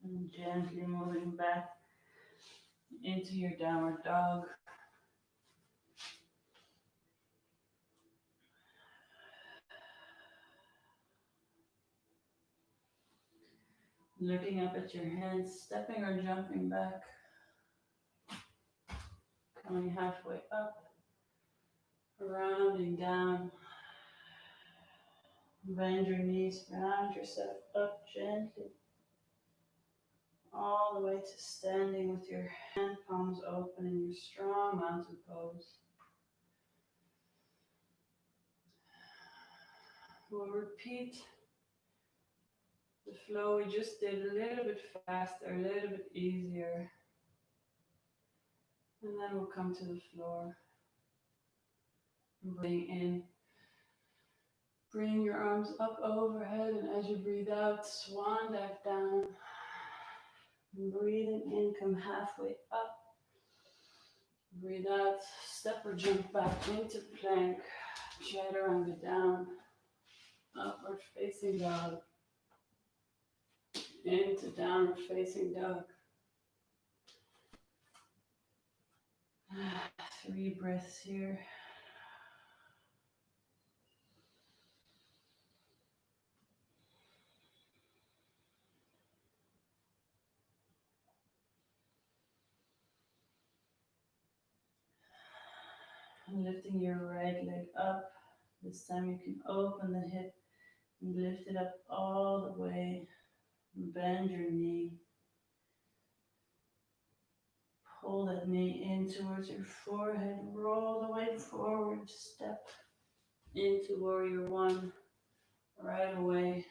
And gently moving back into your downward dog. Looking up at your hands, stepping or jumping back. Coming halfway up, rounding down. Bend your knees, round yourself up gently. All the way to standing with your hand palms open in your strong mountain pose. We'll repeat the flow we just did a little bit faster, a little bit easier. And then we'll come to the floor. Bring in. Bring your arms up overhead, and as you breathe out, swan dive down. Breathing in, come halfway up. Breathe out, step or jump back into plank. Chaturanga down. Upward facing dog. Into downward facing dog. 3 breaths here. Lifting your right leg up. This time you can open the hip and lift it up all the way. Bend your knee. Pull that knee in towards your forehead. Roll the weight forward. Step into warrior 1 right away.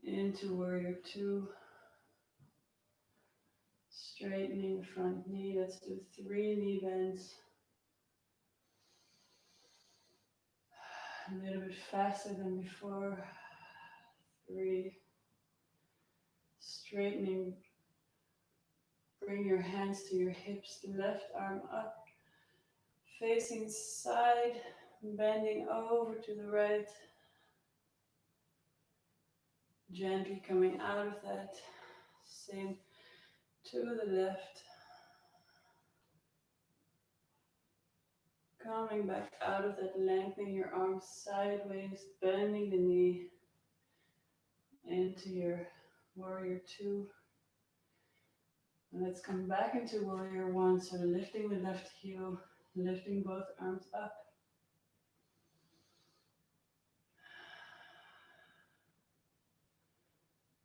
Into warrior 2. Straightening the front knee. Let's do 3 knee bends. A little bit faster than before. 3. Straightening, bring your hands to your hips, left arm up, facing side, bending over to the right, gently coming out of that, same to the left, coming back out of that, lengthening your arms sideways, bending the knee into your warrior two. And let's come back into warrior one, so lifting the left heel, lifting both arms up.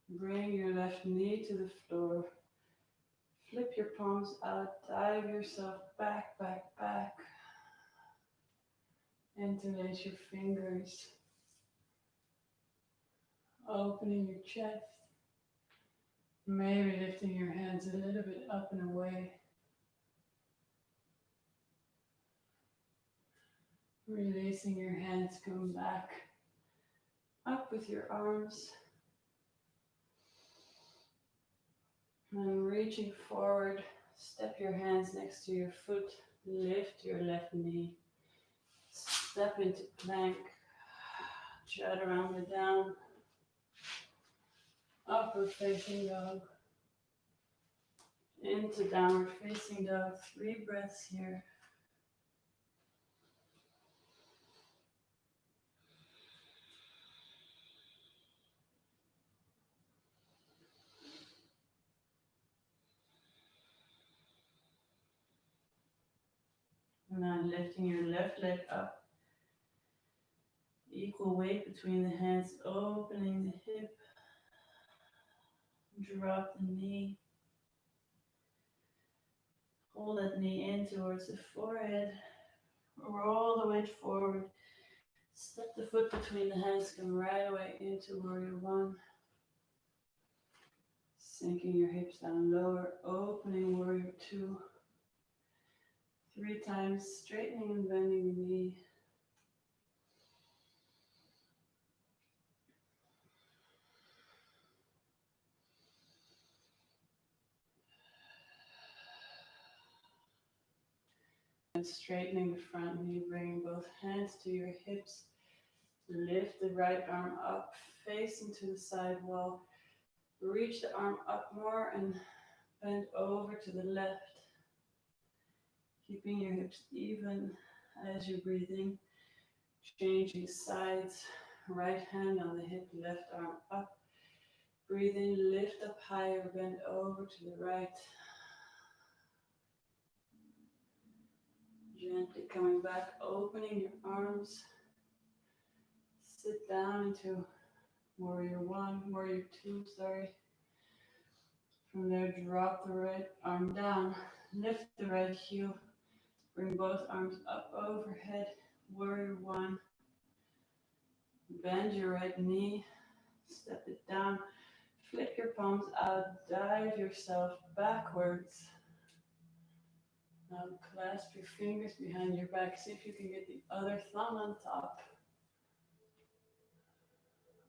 Bring your left knee to the floor. Flip your palms out, dive yourself back, back, back. Interlace your fingers. Opening your chest. Maybe lifting your hands a little bit up and away. Releasing your hands, come back up with your arms. And reaching forward, step your hands next to your foot, lift your left knee. Step into plank, chaturanga down, upward facing dog, into downward facing dog, 3 breaths here. Now lifting your left leg up, equal weight between the hands, opening the hip, drop the knee, hold that knee in towards the forehead, roll the weight forward, step the foot between the hands, come right away into warrior one, sinking your hips down lower, opening warrior two, 3 times, straightening and bending the knee. And straightening the front knee, bringing both hands to your hips. Lift the right arm up, facing to the side wall. Reach the arm up more and bend over to the left. Keeping your hips even as you breathe in. Changing sides. Right hand on the hip, left arm up. Breathe in, lift up higher, bend over to the right. Gently coming back, opening your arms. Sit down into warrior one, warrior two, sorry. From there, drop the right arm down, lift the right heel, bring both arms up overhead, warrior one. Bend your right knee, step it down, flip your palms out, dive yourself backwards. Now clasp your fingers behind your back, see if you can get the other thumb on top.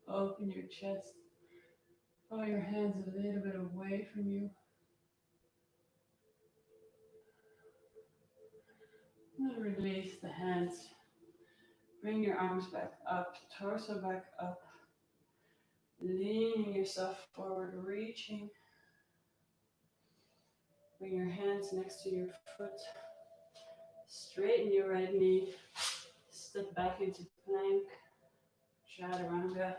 Open your chest, pull your hands a little bit away from you. And release the hands. Bring your arms back up, torso back up. Leaning yourself forward, reaching. Bring your hands next to your foot. Straighten your right knee. Step back into plank. Chaturanga.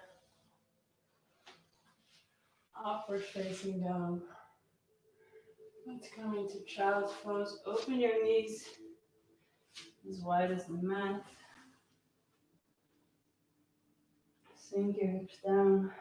Upward facing dog. Let's come into child's pose. Open your knees as wide as the mat. Sink your hips down.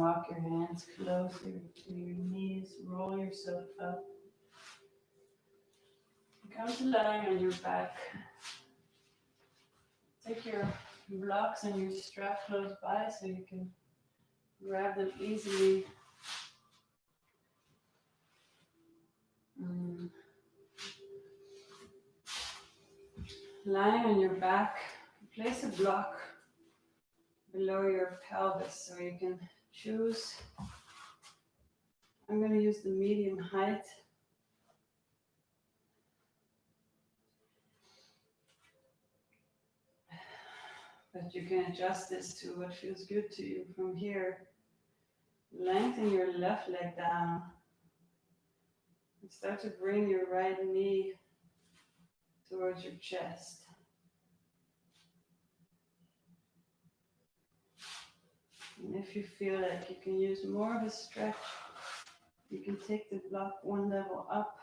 walk your hands closer to your knees, roll yourself up. Come to lying on your back. Take your blocks and your strap close by so you can grab them easily. Lying on your back, place a block below your pelvis so you can choose. I'm going to use the medium height. But you can adjust this to what feels good to you from here. Lengthen your left leg down. And start to bring your right knee towards your chest. And if you feel like you can use more of a stretch, you can take the block one level up.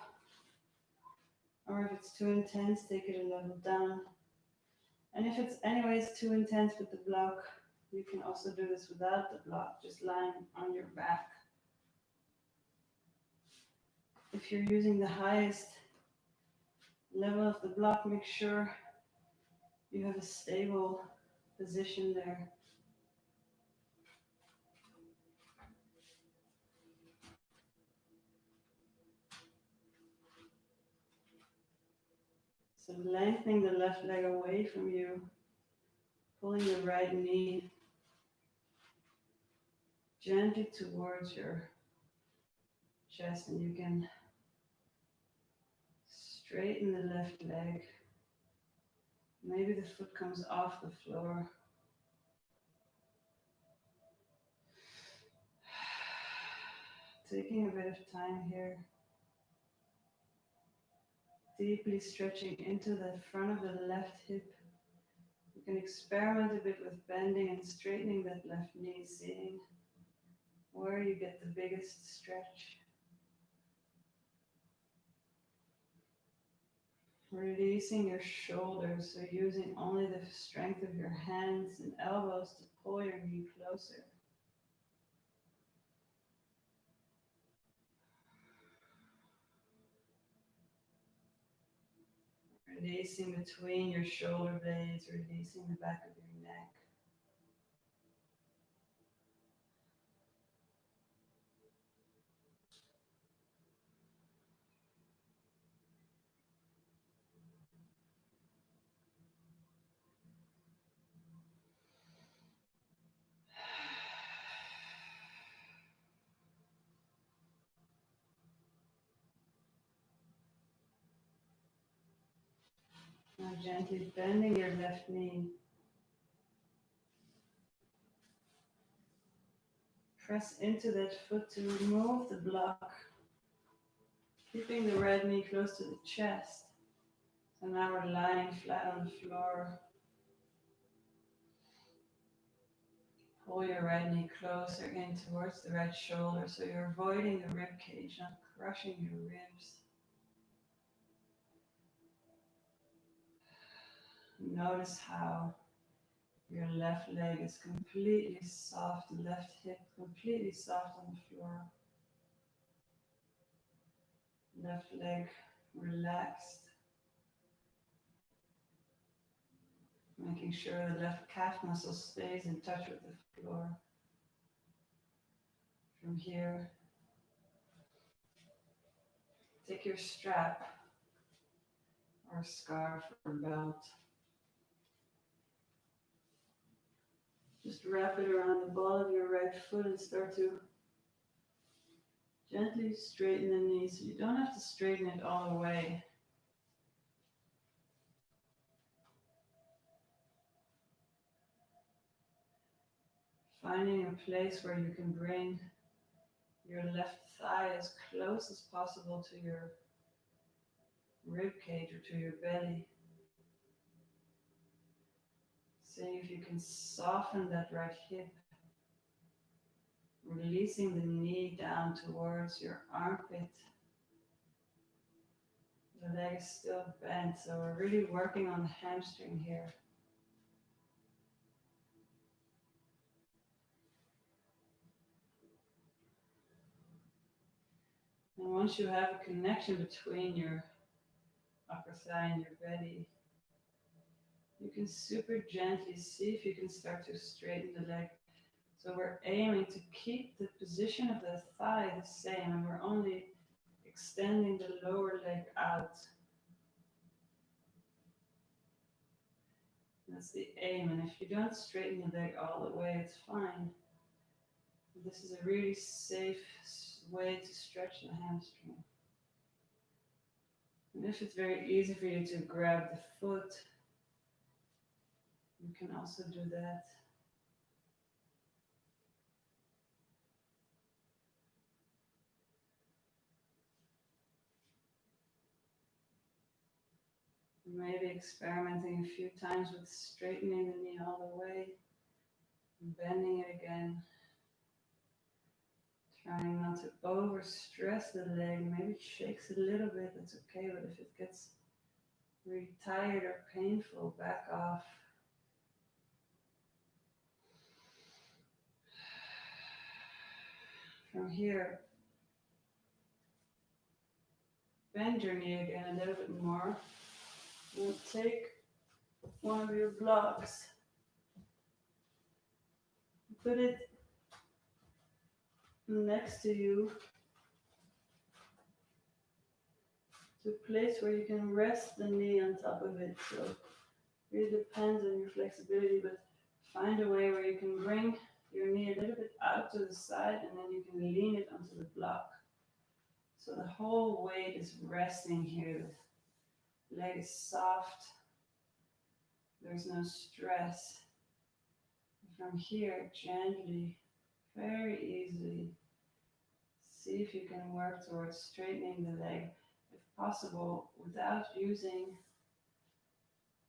Or if it's too intense, take it a level down. And if it's anyways too intense with the block, you can also do this without the block, just lying on your back. If you're using the highest level of the block, make sure you have a stable position there. So lengthening the left leg away from you, pulling the right knee gently towards your chest, and you can straighten the left leg. Maybe the foot comes off the floor. Taking a bit of time here. Deeply stretching into the front of the left hip. You can experiment a bit with bending and straightening that left knee, seeing where you get the biggest stretch. Releasing your shoulders, so using only the strength of your hands and elbows to pull your knee closer. Releasing between your shoulder blades, releasing the back of your neck. Now gently bending your left knee. Press into that foot to remove the block, keeping the right knee close to the chest. So now we're lying flat on the floor. Pull your right knee closer in towards the right shoulder so you're avoiding the rib cage, not crushing your ribs. Notice how your left leg is completely soft, left hip completely soft on the floor. Left leg relaxed. Making sure the left calf muscle stays in touch with the floor. From here, take your strap or scarf or belt. Just wrap it around the ball of your right foot and start to gently straighten the knee. So you don't have to straighten it all the way. Finding a place where you can bring your left thigh as close as possible to your rib cage or to your belly. Seeing if you can soften that right hip, releasing the knee down towards your armpit. The leg is still bent, so we're really working on the hamstring here. And once you have a connection between your upper thigh and your belly, you can super gently see if you can start to straighten the leg. So we're aiming to keep the position of the thigh the same, and we're only extending the lower leg out. That's the aim, and if you don't straighten the leg all the way, it's fine. This is a really safe way to stretch the hamstring. And if it's very easy for you to grab the foot, you can also do that. Maybe experimenting a few times with straightening the knee all the way, and bending it again. Trying not to overstress the leg. Maybe it shakes a little bit, that's okay, but if it gets really tired or painful, back off. From here, bend your knee again a little bit more. And take one of your blocks, put it next to you, to a place where you can rest the knee on top of it. So it really depends on your flexibility, but find a way where you can bring your knee a little bit out to the side, and then you can lean it onto the block. So the whole weight is resting here. The leg is soft. There's no stress. From here, gently, very easily, see if you can work towards straightening the leg, if possible, without using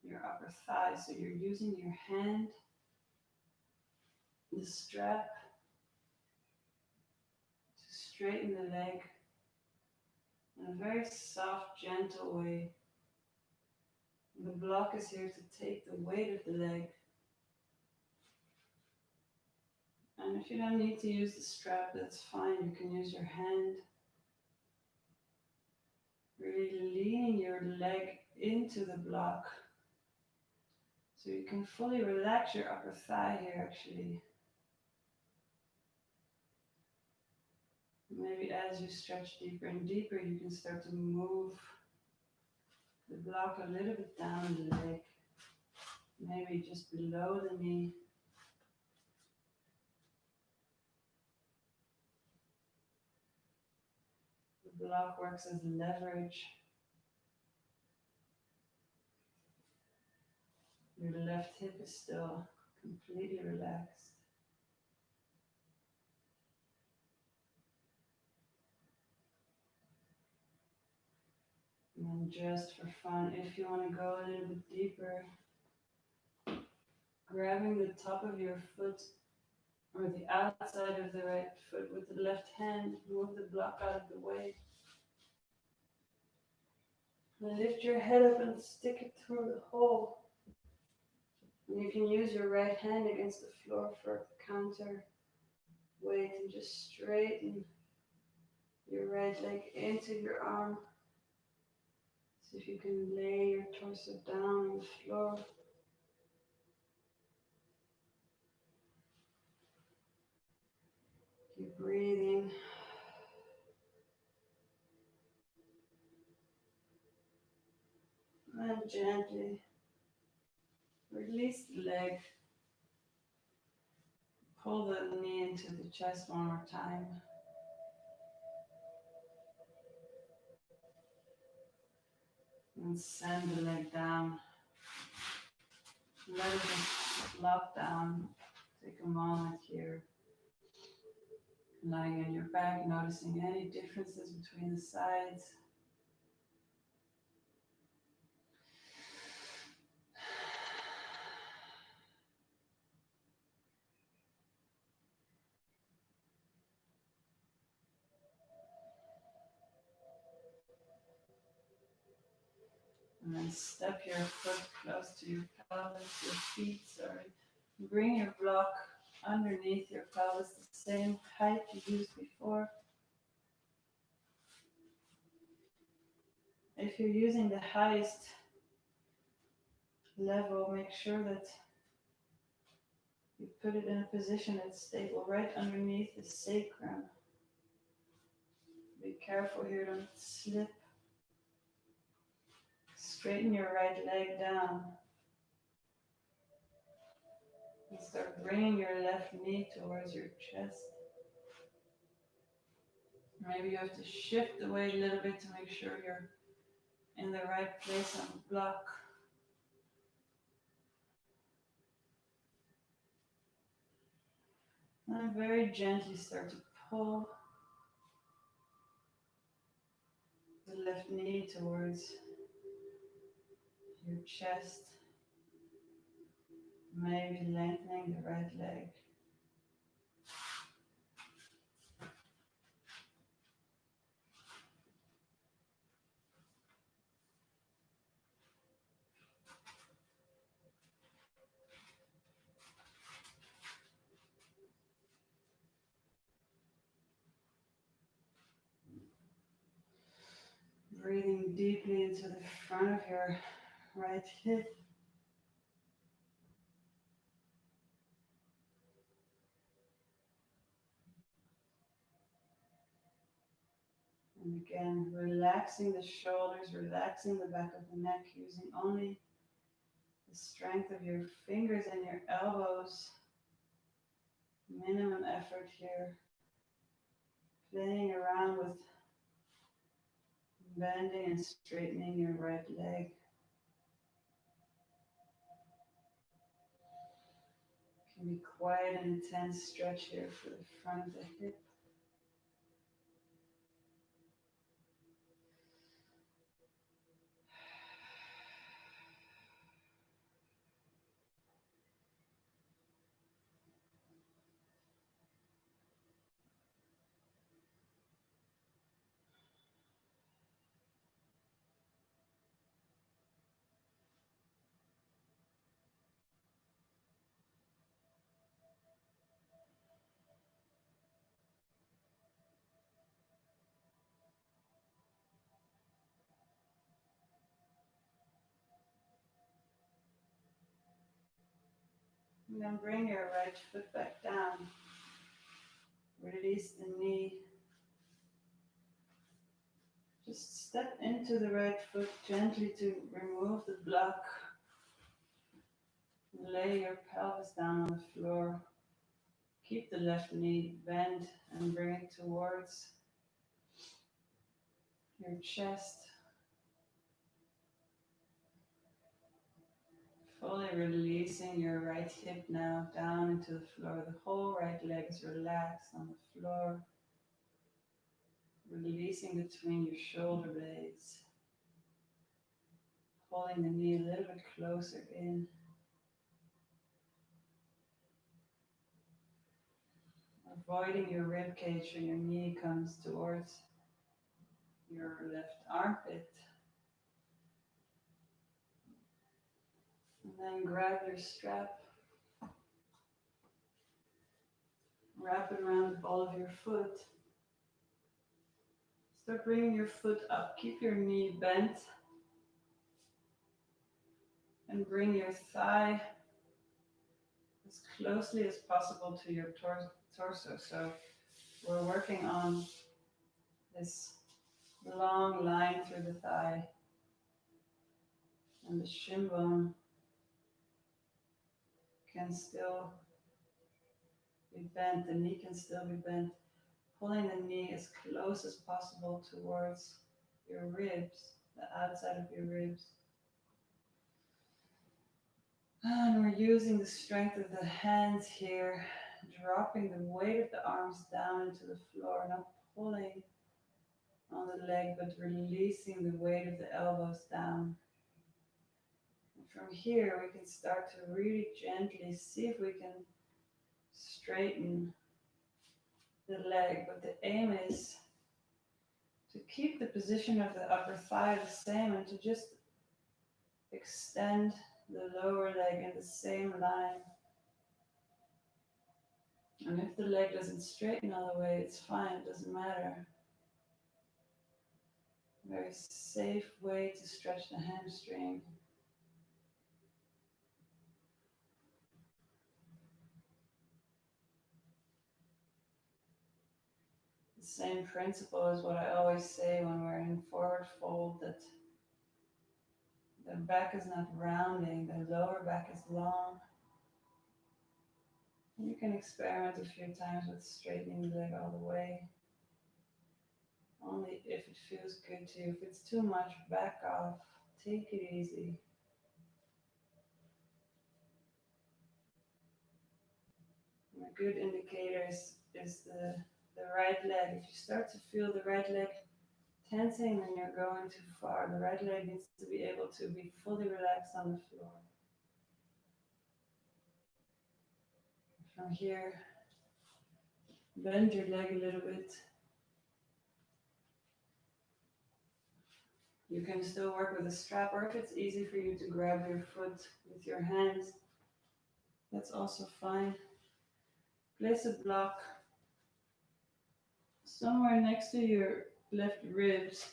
your upper thigh. So you're using your hand, the strap, to straighten the leg in a very soft, gentle way. The block is here to take the weight of the leg. And if you don't need to use the strap, that's fine. You can use your hand. Really leaning your leg into the block. So you can fully relax your upper thigh here, actually. Maybe as you stretch deeper and deeper, you can start to move the block a little bit down the leg. Maybe just below the knee. The block works as leverage. Your left hip is still completely relaxed. And then just for fun, if you want to go a little bit deeper, grabbing the top of your foot or the outside of the right foot with the left hand, move the block out of the way. And lift your head up and stick it through the hole. And you can use your right hand against the floor for counter weight and just straighten your right leg into your arm. See if you can lay your torso down on the floor. Keep breathing. And gently release the leg. Pull the knee into the chest one more time. And send the leg down. Let it just flop down. Take a moment here. Lying on your back, noticing any differences between the sides. And then step your foot close to your pelvis, your feet, sorry. Bring your block underneath your pelvis, the same height you used before. If you're using the highest level, make sure that you put it in a position that's stable, right underneath the sacrum. Be careful here, don't slip. Straighten your right leg down. And start bringing your left knee towards your chest. Maybe you have to shift the weight a little bit to make sure you're in the right place on the block. And very gently start to pull the left knee towards your chest. Maybe lengthening the right leg. Breathing deeply into the front of your right hip. And again, relaxing the shoulders, relaxing the back of the neck, using only the strength of your fingers and your elbows. Minimum effort here. Playing around with bending and straightening your right leg. Can be quite an intense stretch here for the front of the hip. And then bring your right foot back down. Release the knee. Just step into the right foot gently to remove the block. Lay your pelvis down on the floor. Keep the left knee bent and bring it towards your chest. Fully releasing your right hip now down into the floor. The whole right leg is relaxed on the floor. Releasing between your shoulder blades. Pulling the knee a little bit closer in. Avoiding your rib cage when your knee comes towards your left armpit. And then grab your strap. Wrap it around the ball of your foot. Start bringing your foot up. Keep your knee bent. And bring your thigh as closely as possible to your torso. So we're working on this long line through the thigh. And the shin bone can still be bent. The knee can still be bent. Pulling the knee as close as possible towards your ribs, the outside of your ribs. And we're using the strength of the hands here, dropping the weight of the arms down into the floor, not pulling on the leg, but releasing the weight of the elbows down. And from here, we can start to really gently see if we can straighten the leg, but the aim is to keep the position of the upper thigh the same and to just extend the lower leg in the same line. And if the leg doesn't straighten all the way, it's fine, it doesn't matter. Very safe way to stretch the hamstring. The same principle as what I always say when we're in forward fold, that the back is not rounding, the lower back is long. You can experiment a few times with straightening the leg all the way. Only if it feels good to you. If it's too much, back off. Take it easy. And a good indicator is the right leg. If you start to feel the right leg tensing, then you're going too far. The right leg needs to be able to be fully relaxed on the floor. From here, bend your leg a little bit. You can still work with a strap, or if it's easy for you to grab your foot with your hands, that's also fine. Place a block somewhere next to your left ribs.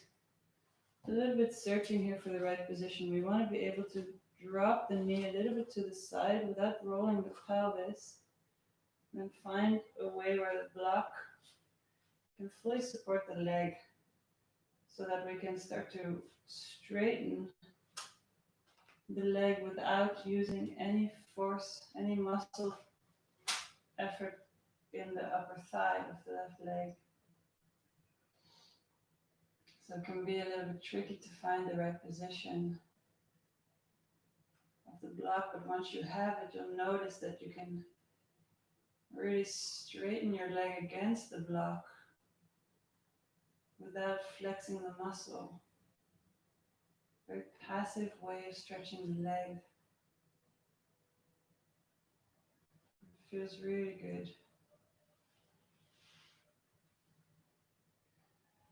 A little bit searching here for the right position. We want to be able to drop the knee a little bit to the side without rolling the pelvis. And find a way where the block can fully support the leg so that we can start to straighten the leg without using any force, any muscle effort in the upper thigh of the left leg. So it can be a little bit tricky to find the right position of the block, but once you have it, you'll notice that you can really straighten your leg against the block without flexing the muscle. Very passive way of stretching the leg. It feels really good.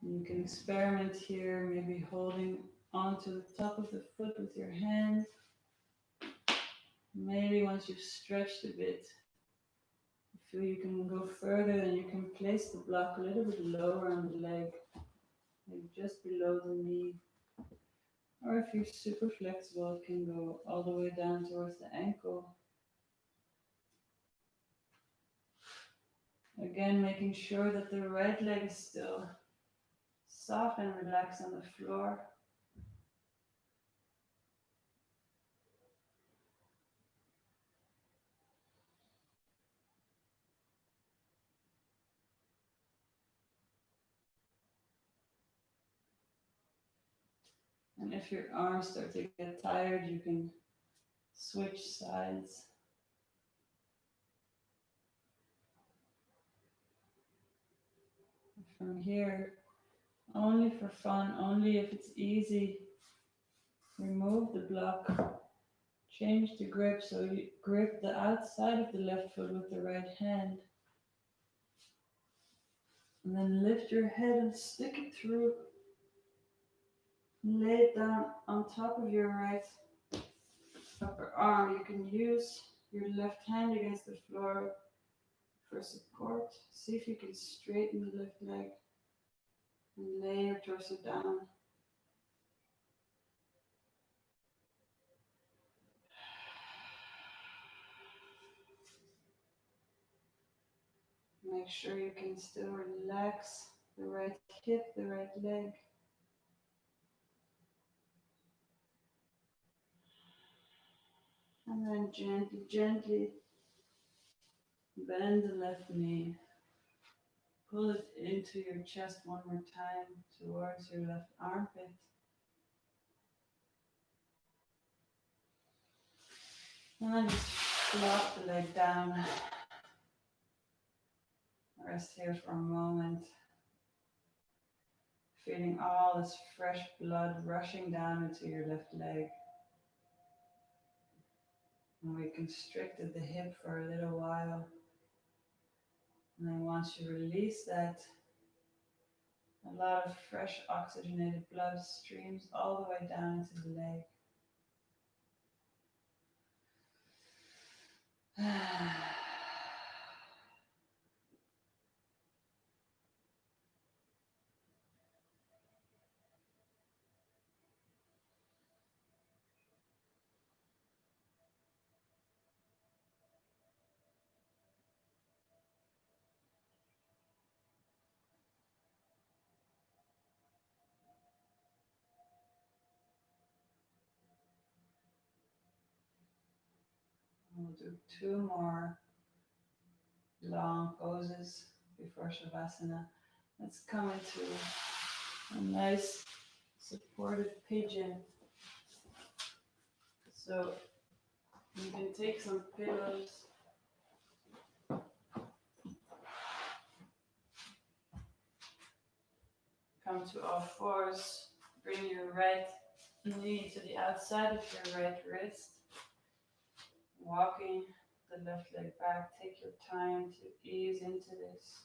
You can experiment here, maybe holding onto the top of the foot with your hand. Maybe once you've stretched a bit, you feel you can go further, then you can place the block a little bit lower on the leg, maybe just below the knee. Or if you're super flexible, it can go all the way down towards the ankle. Again, making sure that the right leg is still soft and relaxed on the floor. And if your arms start to get tired, you can switch sides. From here, only for fun, only if it's easy, remove the block, change the grip, so you grip the outside of the left foot with the right hand, and then lift your head and stick it through, and lay it down on top of your right upper arm. You can use your left hand against the floor for support. See if you can straighten the left leg and lay your torso down. Make sure you can still relax the right hip, the right leg. And then gently, gently bend the left knee. Pull it into your chest one more time towards your left armpit. And then just flop the leg down. Rest here for a moment. Feeling all this fresh blood rushing down into your left leg. And we constricted the hip for a little while. And then once you release that, a lot of fresh oxygenated blood streams all the way down into the leg. We'll do 2 more long poses before Shavasana. Let's come into a nice supported pigeon. So you can take some pillows. Come to all fours. Bring your right knee to the outside of your right wrist. Walking the left leg back. Take your time to ease into this.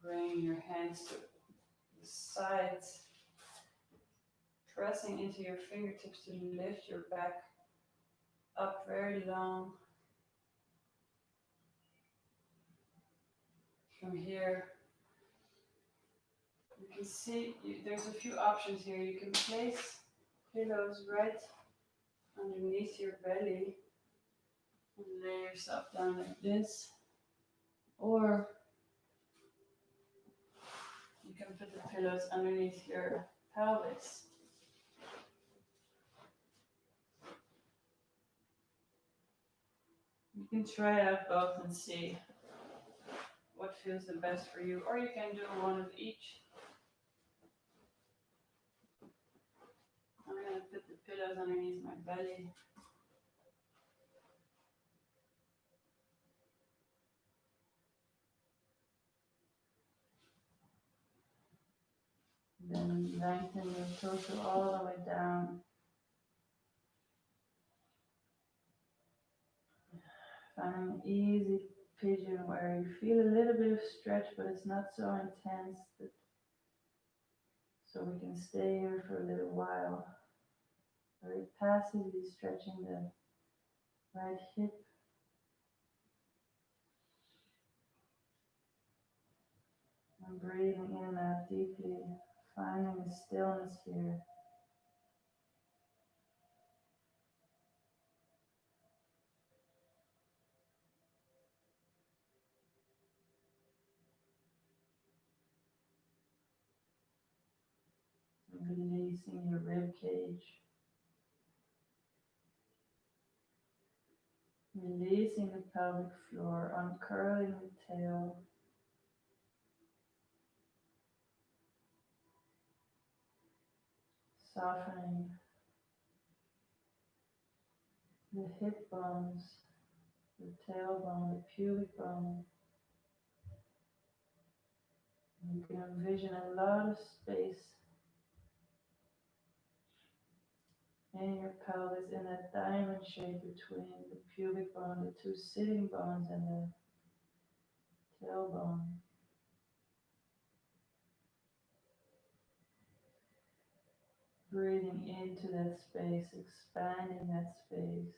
Bring your hands to the sides. Pressing into your fingertips to lift your back up very long. From here, you can see there's a few options here. You can place pillows right underneath your belly and lay yourself down like this. Or you can put the pillows underneath your pelvis. You can try out both and see what feels the best for you, or you can do one of each. I'm going to put the pillows underneath my belly. Then lengthen your torso all the way down. Finding an easy pigeon where you feel a little bit of stretch, but it's not so intense that, so we can stay here for a little while. Very passively stretching the right hip. And breathing in and out deeply, finding the stillness here. Releasing your rib cage. Releasing the pelvic floor, uncurling the tail. Softening the hip bones, the tailbone, the pubic bone. You can envision a lot of space in your pelvis in that diamond shape between the pubic bone, the two sitting bones, and the tailbone. Breathing into that space, expanding that space.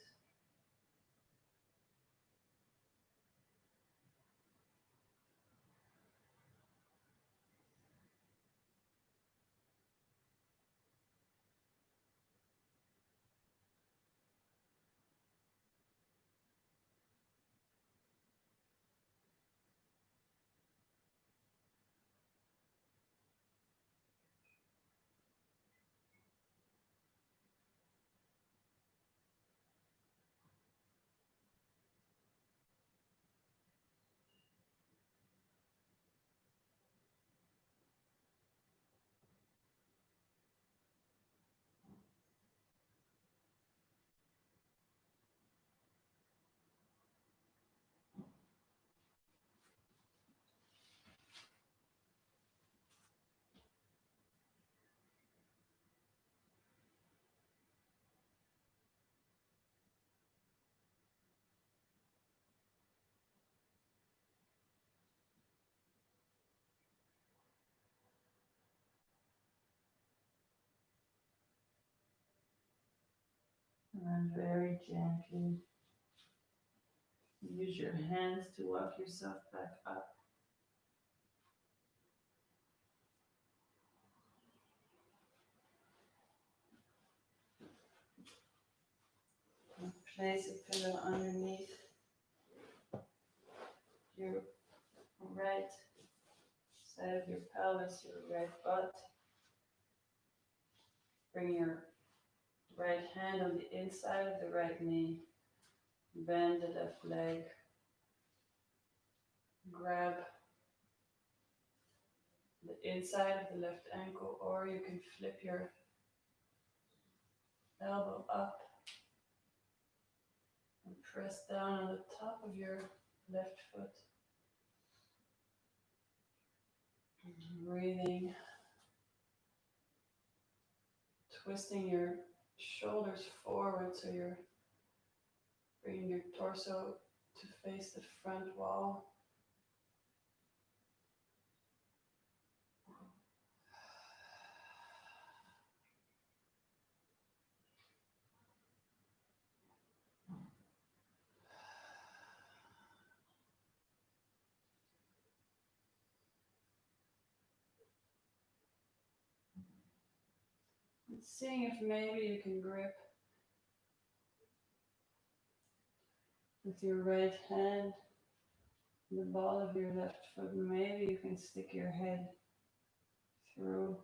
And then very gently use your hands to walk yourself back up. And place a pillow underneath your right side of your pelvis, your right butt. Bring your right hand on the inside of the right knee. Bend the left leg. Grab the inside of the left ankle, or you can flip your elbow up and press down on the top of your left foot. Breathing. Twisting your shoulders forward so you're bringing your torso to face the front wall. And seeing if maybe you can grip with your right hand the ball of your left foot. Maybe you can stick your head through.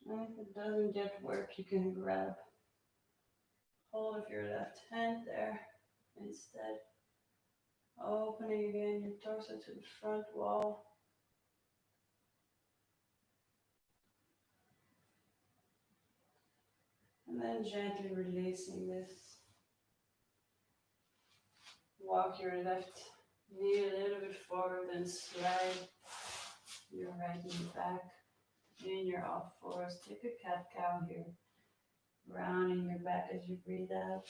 And if it doesn't yet work, you can grab hold of your left hand there instead. Opening again your torso to the front wall. And then gently releasing this. Walk your left knee a little bit forward and slide your right knee back in your all fours. Take a cat-cow here. Rounding your back as you breathe out.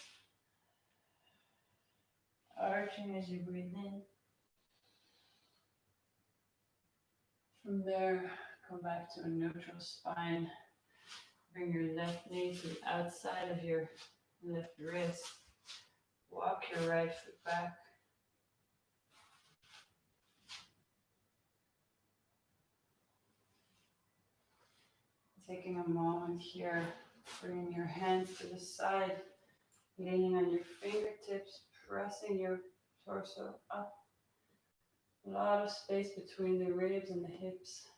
Arching as you breathe in. From there, come back to a neutral spine. Bring your left knee to the outside of your left wrist. Walk your right foot back. Taking a moment here, bringing your hands to the side, leaning on your fingertips, pressing your torso up. A lot of space between the ribs and the hips.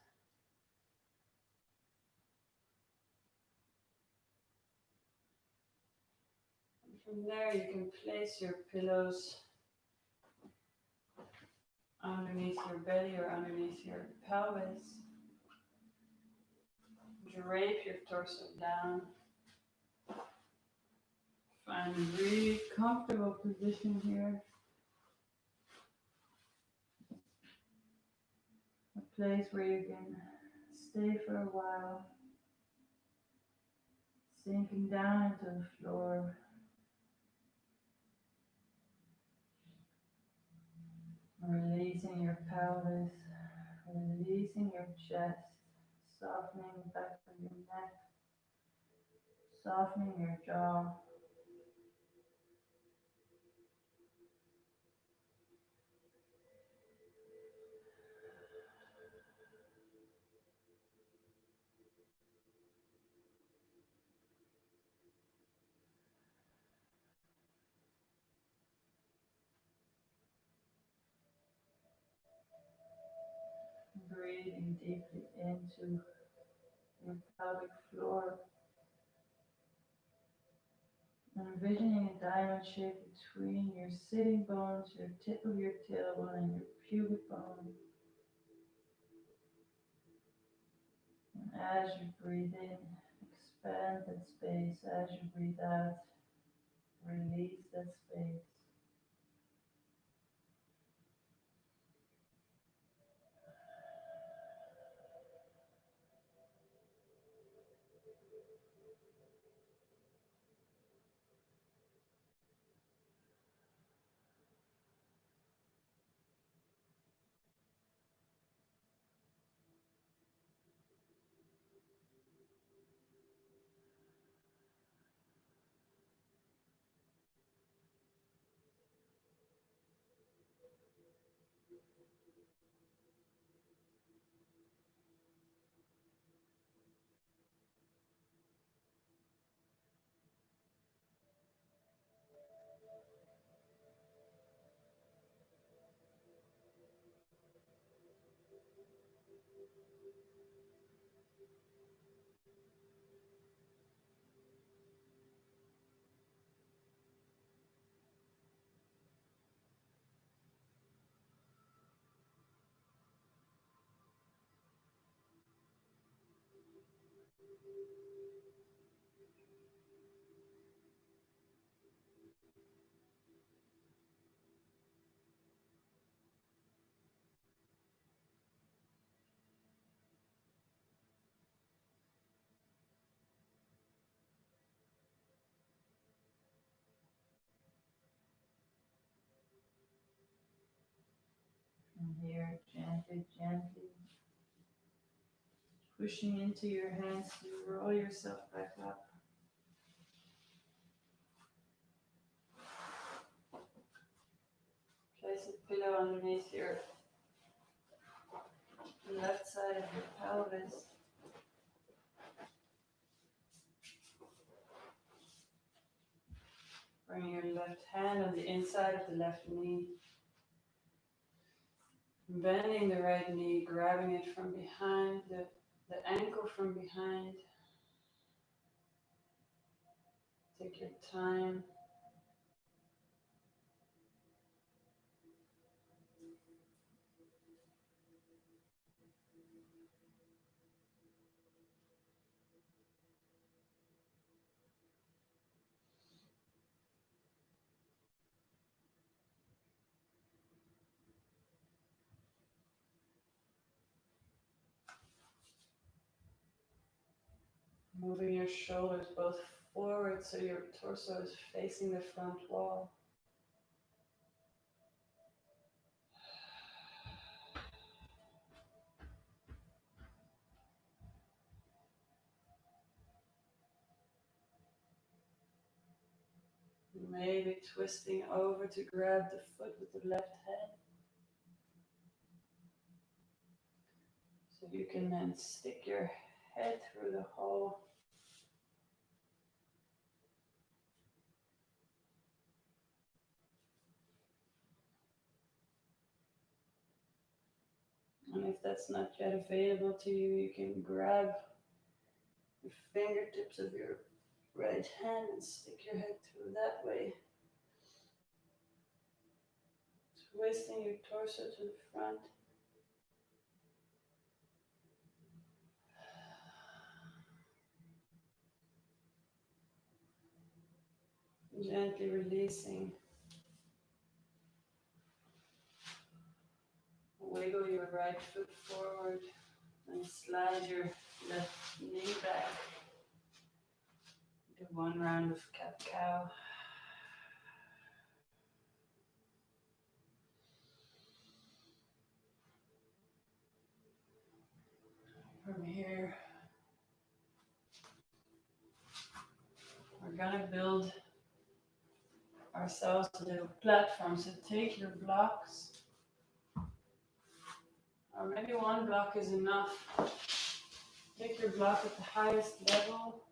And from there, you can place your pillows underneath your belly or underneath your pelvis. Drape your torso down. Find a really comfortable position here. A place where you can stay for a while. Sinking down into the floor. Releasing your pelvis. Releasing your chest. Softening the back of your neck. Softening your jaw. Breathing deeply into your pelvic floor. Envisioning a diamond shape between your sitting bones, your tip of your tailbone, and your pubic bone. And as you breathe in, expand that space. As you breathe out, release that space. And here, gently, gently pushing into your hands to roll yourself back up. Place a pillow underneath your left side of your pelvis. Bring your left hand on the inside of the left knee. Bending the right knee, grabbing it from behind, the ankle from behind. Take your time. Moving your shoulders both forward so your torso is facing the front wall. Maybe twisting over to grab the foot with the left hand. So you can then stick your head through the hole. And if that's not yet available to you, you can grab the fingertips of your right hand and stick your head through that way. Twisting your torso to the front. Gently releasing. Wiggle your right foot forward and slide your left knee back. Do one round of cat-cow. From here, we're gonna build ourselves a little platform. So take your blocks, or maybe one block is enough. Take your block at the highest level,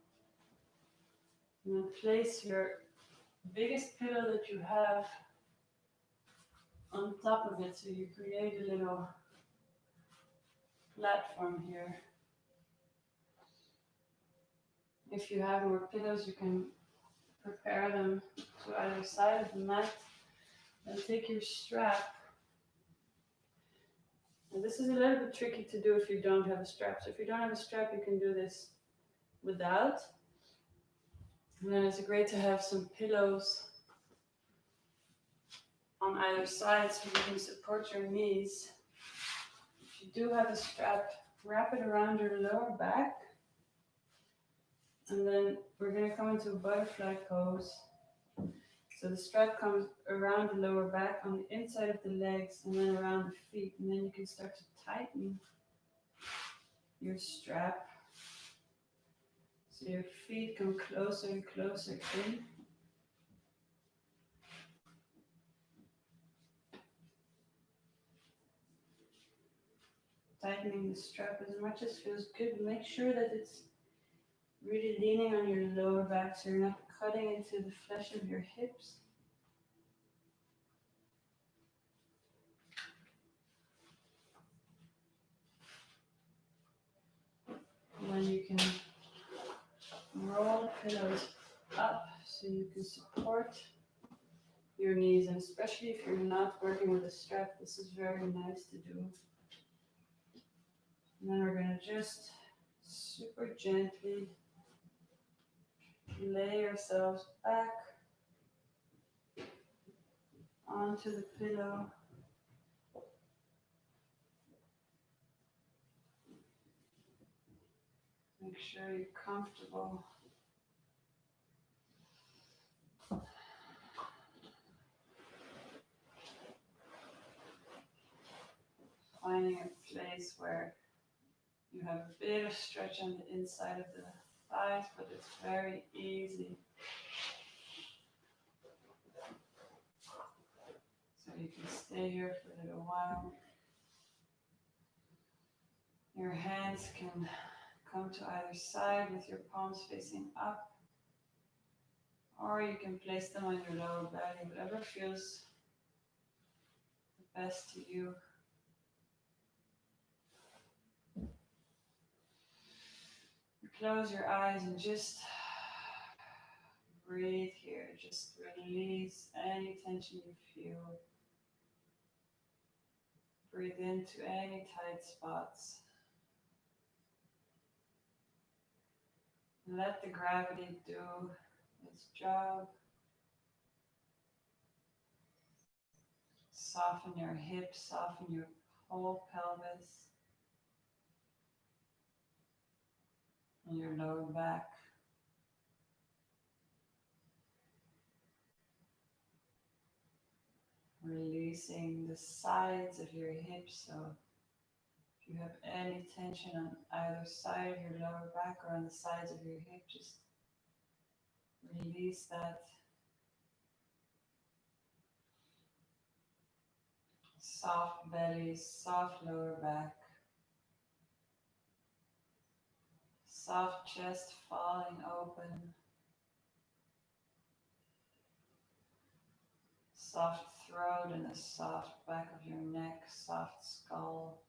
and then place your biggest pillow that you have on top of it, so you create a little platform here. If you have more pillows, you can prepare them to either side of the mat. And take your strap. And this is a little bit tricky to do if you don't have a strap. So if you don't have a strap, you can do this without. And then it's great to have some pillows on either side so you can support your knees. If you do have a strap, wrap it around your lower back. And then we're going to come into a butterfly pose. So the strap comes around the lower back, on the inside of the legs, and then around the feet. And then you can start to tighten your strap. So your feet come closer and closer in. Tightening the strap as much as feels good. Make sure that it's really leaning on your lower back so you're not cutting into the flesh of your hips. And then you can roll the pillows up so you can support your knees, and especially if you're not working with a strap, this is very nice to do. And then we're going to just super gently lay ourselves back onto the pillow. Make sure you're comfortable. Finding a place where you have a bit of stretch on the inside of the thighs, but it's very easy. So you can stay here for a little while. Your hands can come to either side with your palms facing up, or you can place them on your lower belly, whatever feels the best to you. Close your eyes and just breathe here. Just release any tension you feel. Breathe into any tight spots. Let the gravity do its job. Soften your hips, soften your whole pelvis and your lower back. Releasing the sides of your hips, so if you have any tension on either side of your lower back or on the sides of your hip, just release that. Soft belly, soft lower back, soft chest falling open, soft throat and the soft back of your neck, soft skull.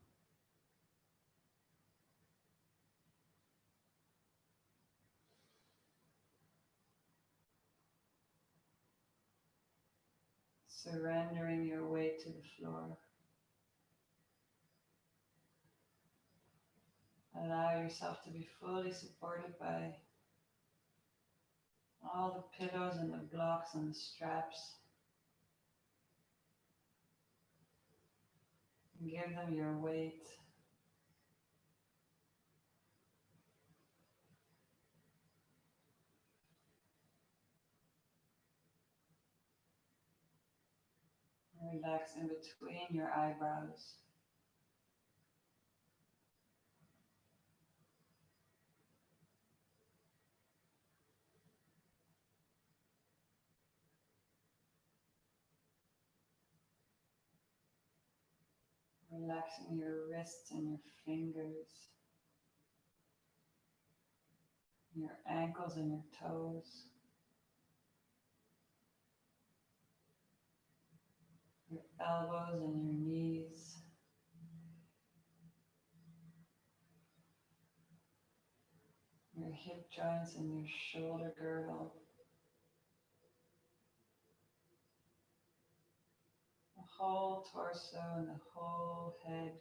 Surrendering your weight to the floor. Allow yourself to be fully supported by all the pillows and the blocks and the straps. And give them your weight. Relax in between your eyebrows. Relaxing your wrists and your fingers, your ankles and your toes, your elbows and your knees, your hip joints and your shoulder girdle, the whole torso and the whole head.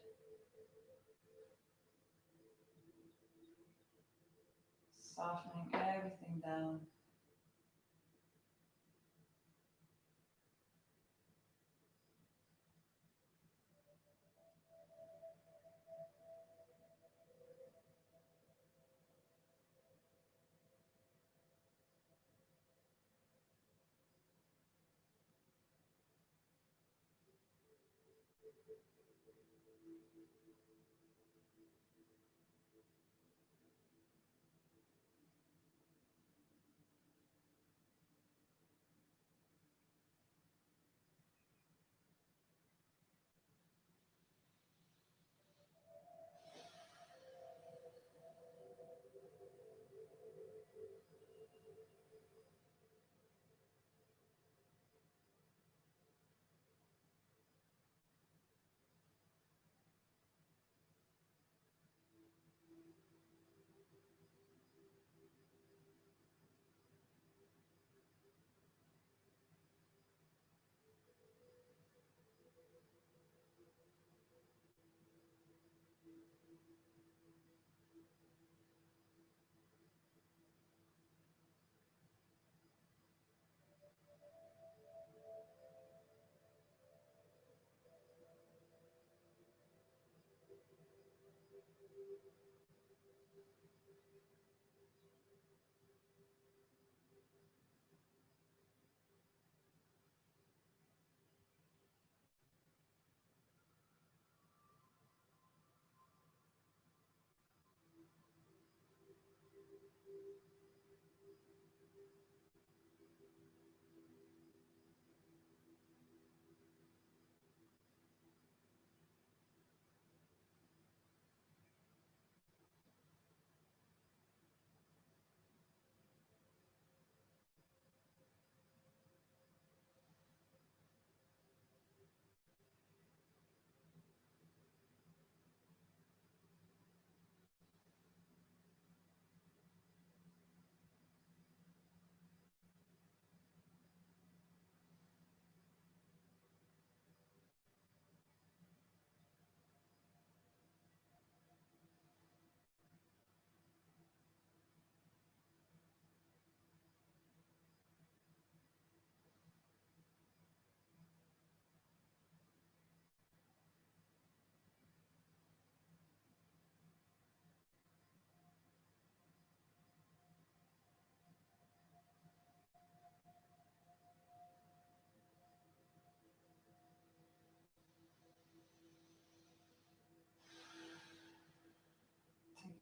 Softening everything down.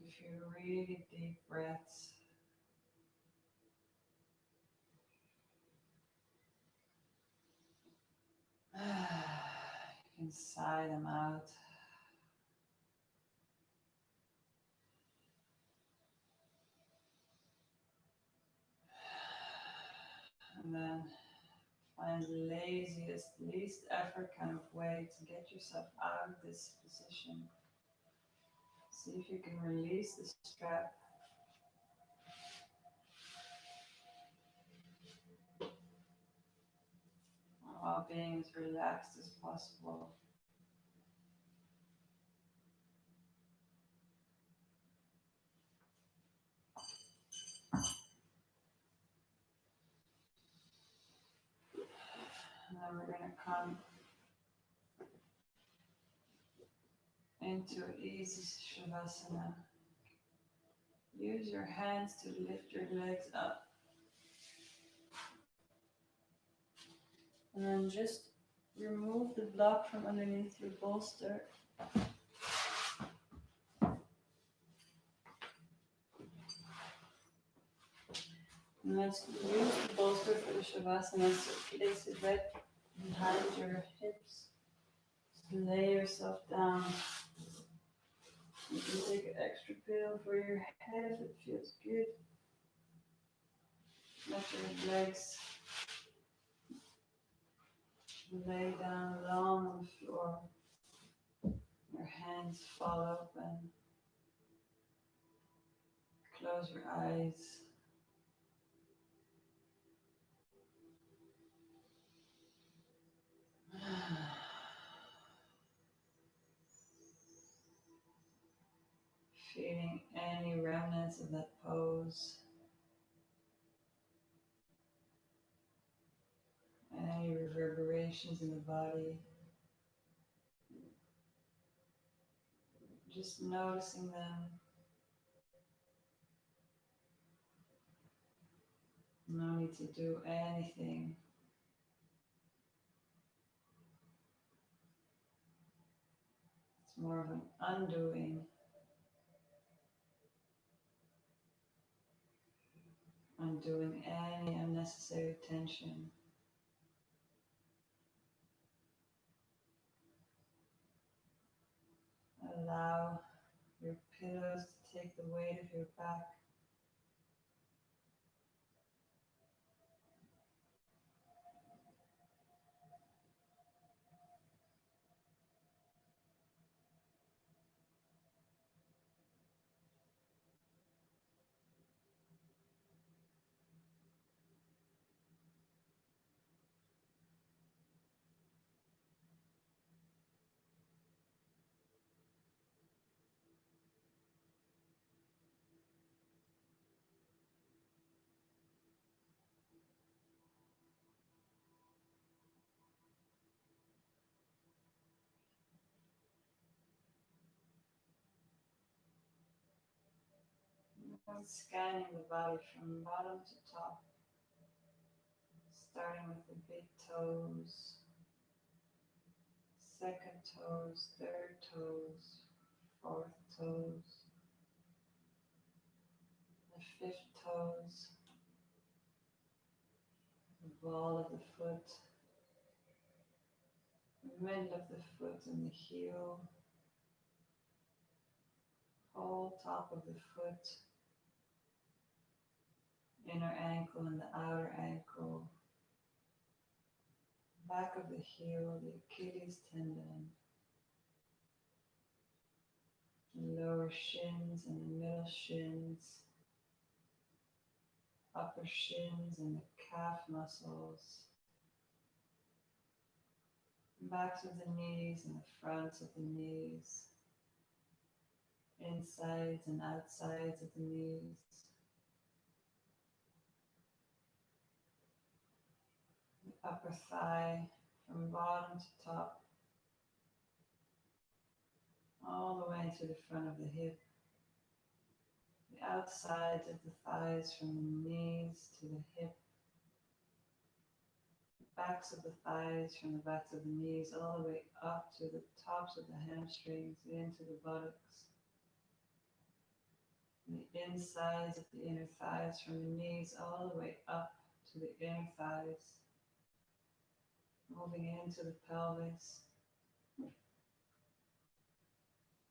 a few really deep breaths. You can sigh them out. And then find the laziest, least effort kind of way to get yourself out of this position. See if you can release the strap. While being as relaxed as possible. And then we're going to come into easy Shavasana. Use your hands to lift your legs up. And then just remove the block from underneath your bolster. And let's use the bolster for the Shavasana, so place it right behind your hips. Just lay yourself down. You can take an extra pillow for your head if it feels good. Let your legs lay down long on the floor. Your hands fall open. Close your eyes. Feeling any remnants of that pose. Any reverberations in the body. Just noticing them. No need to do anything. It's more of an undoing. Undoing any unnecessary tension. Allow your pillows to take the weight of your back. And scanning the body from bottom to top. Starting with the big toes, second toes, third toes, fourth toes, the fifth toes, the ball of the foot, the middle of the foot and the heel, whole top of the foot, inner ankle and the outer ankle, back of the heel, the Achilles tendon, the lower shins and the middle shins, upper shins and the calf muscles, backs of the knees and the fronts of the knees, insides and outsides of the knees, the upper thigh from bottom to top, all the way to the front of the hip, the outsides of the thighs from the knees to the hip, the backs of the thighs from the backs of the knees all the way up to the tops of the hamstrings into the buttocks. And the insides of the inner thighs from the knees all the way up to the inner thighs. Moving into the pelvis.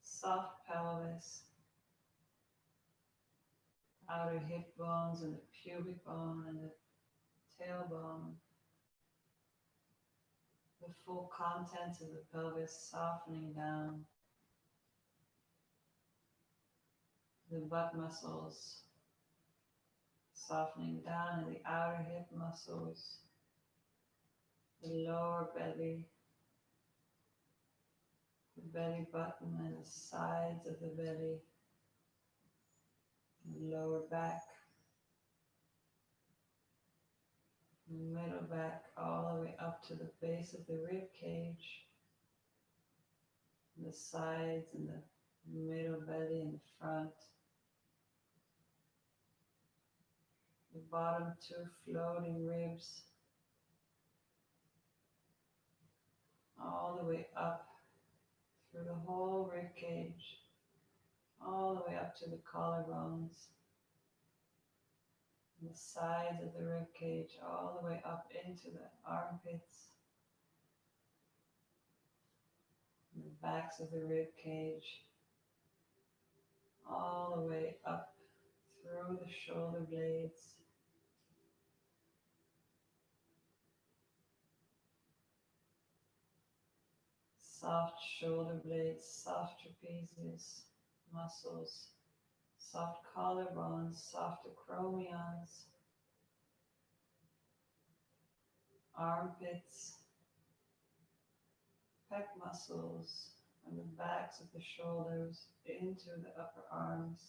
Soft pelvis. Outer hip bones and the pubic bone and the tailbone. The full contents of the pelvis softening down. The butt muscles softening down and the outer hip muscles. The lower belly. The belly button and the sides of the belly. The lower back. The middle back all the way up to the base of the rib cage, the sides and the middle belly and the front, the bottom two floating ribs, all the way up through the whole rib cage, all the way up to the collarbones, the sides of the rib cage, all the way up into the armpits, the backs of the rib cage, all the way up through the shoulder blades, soft shoulder blades, soft trapezius muscles, soft collarbones, soft acromions, armpits, pec muscles, and the backs of the shoulders into the upper arms,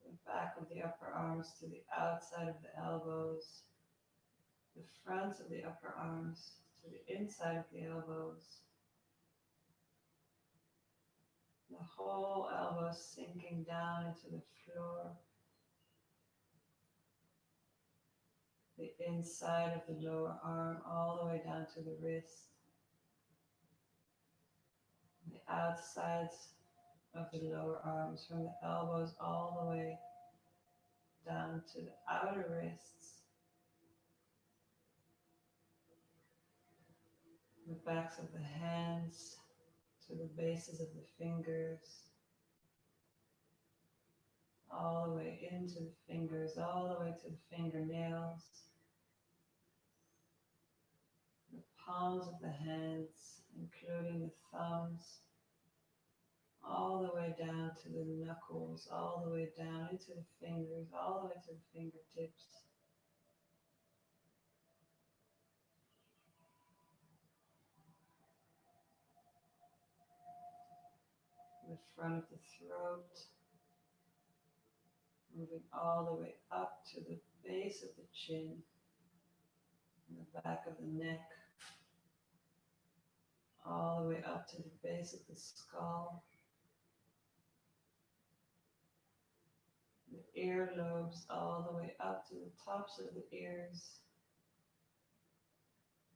the back of the upper arms to the outside of the elbows, the fronts of the upper arms to the inside of the elbows, the whole elbow sinking down into the floor, the inside of the lower arm all the way down to the wrist, the outsides of the lower arms from the elbows all the way down to the outer wrists, the backs of the hands to the bases of the fingers, all the way into the fingers, all the way to the fingernails, the palms of the hands, including the thumbs, all the way down to the knuckles, all the way down into the fingers, all the way to the fingertips. The front of the throat, moving all the way up to the base of the chin, and the back of the neck, all the way up to the base of the skull, the earlobes all the way up to the tops of the ears,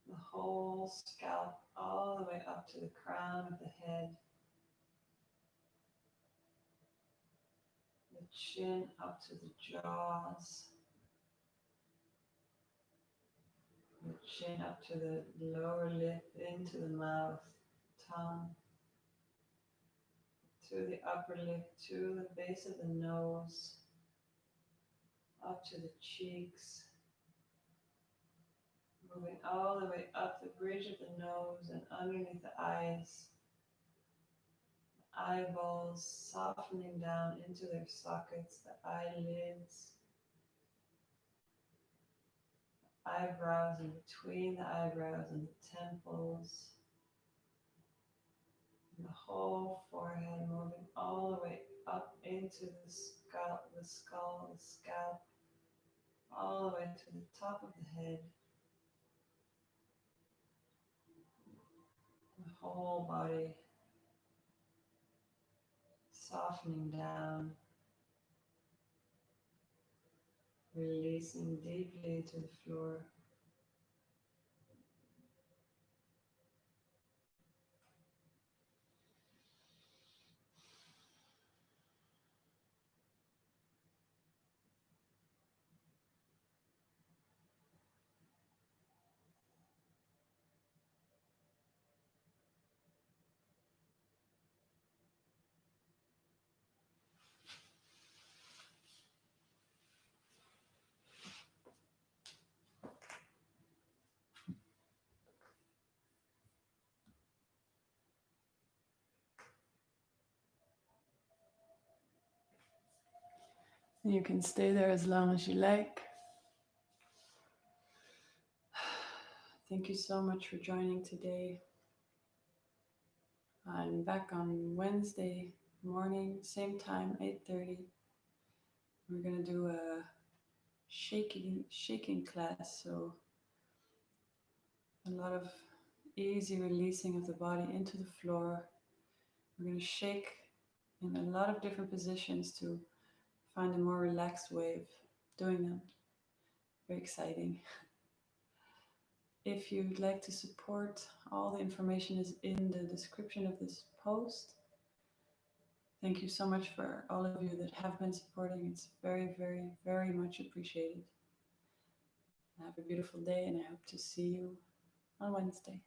the whole scalp all the way up to the crown of the head, the chin up to the jaws, the chin up to the lower lip, into the mouth, tongue, to the upper lip, to the base of the nose, up to the cheeks, moving all the way up the bridge of the nose and underneath the eyes, the eyeballs softening down into their sockets, the eyelids, eyebrows in between the eyebrows and the temples, and the whole forehead moving all the way up into the scalp, the scalp, all the way to the top of the head, the whole body softening down, releasing deeply to the floor. You can stay there as long as you like. Thank you so much for joining today. I'm back on Wednesday morning, same time, 8:30. We're gonna do a shaking class, so a lot of easy releasing of the body into the floor. We're gonna shake in a lot of different positions to find a more relaxed way of doing them. Very exciting. If you'd like to support, all the information is in the description of this post. Thank you so much for all of you that have been supporting. It's very, very, very much appreciated. Have a beautiful day, and I hope to see you on Wednesday.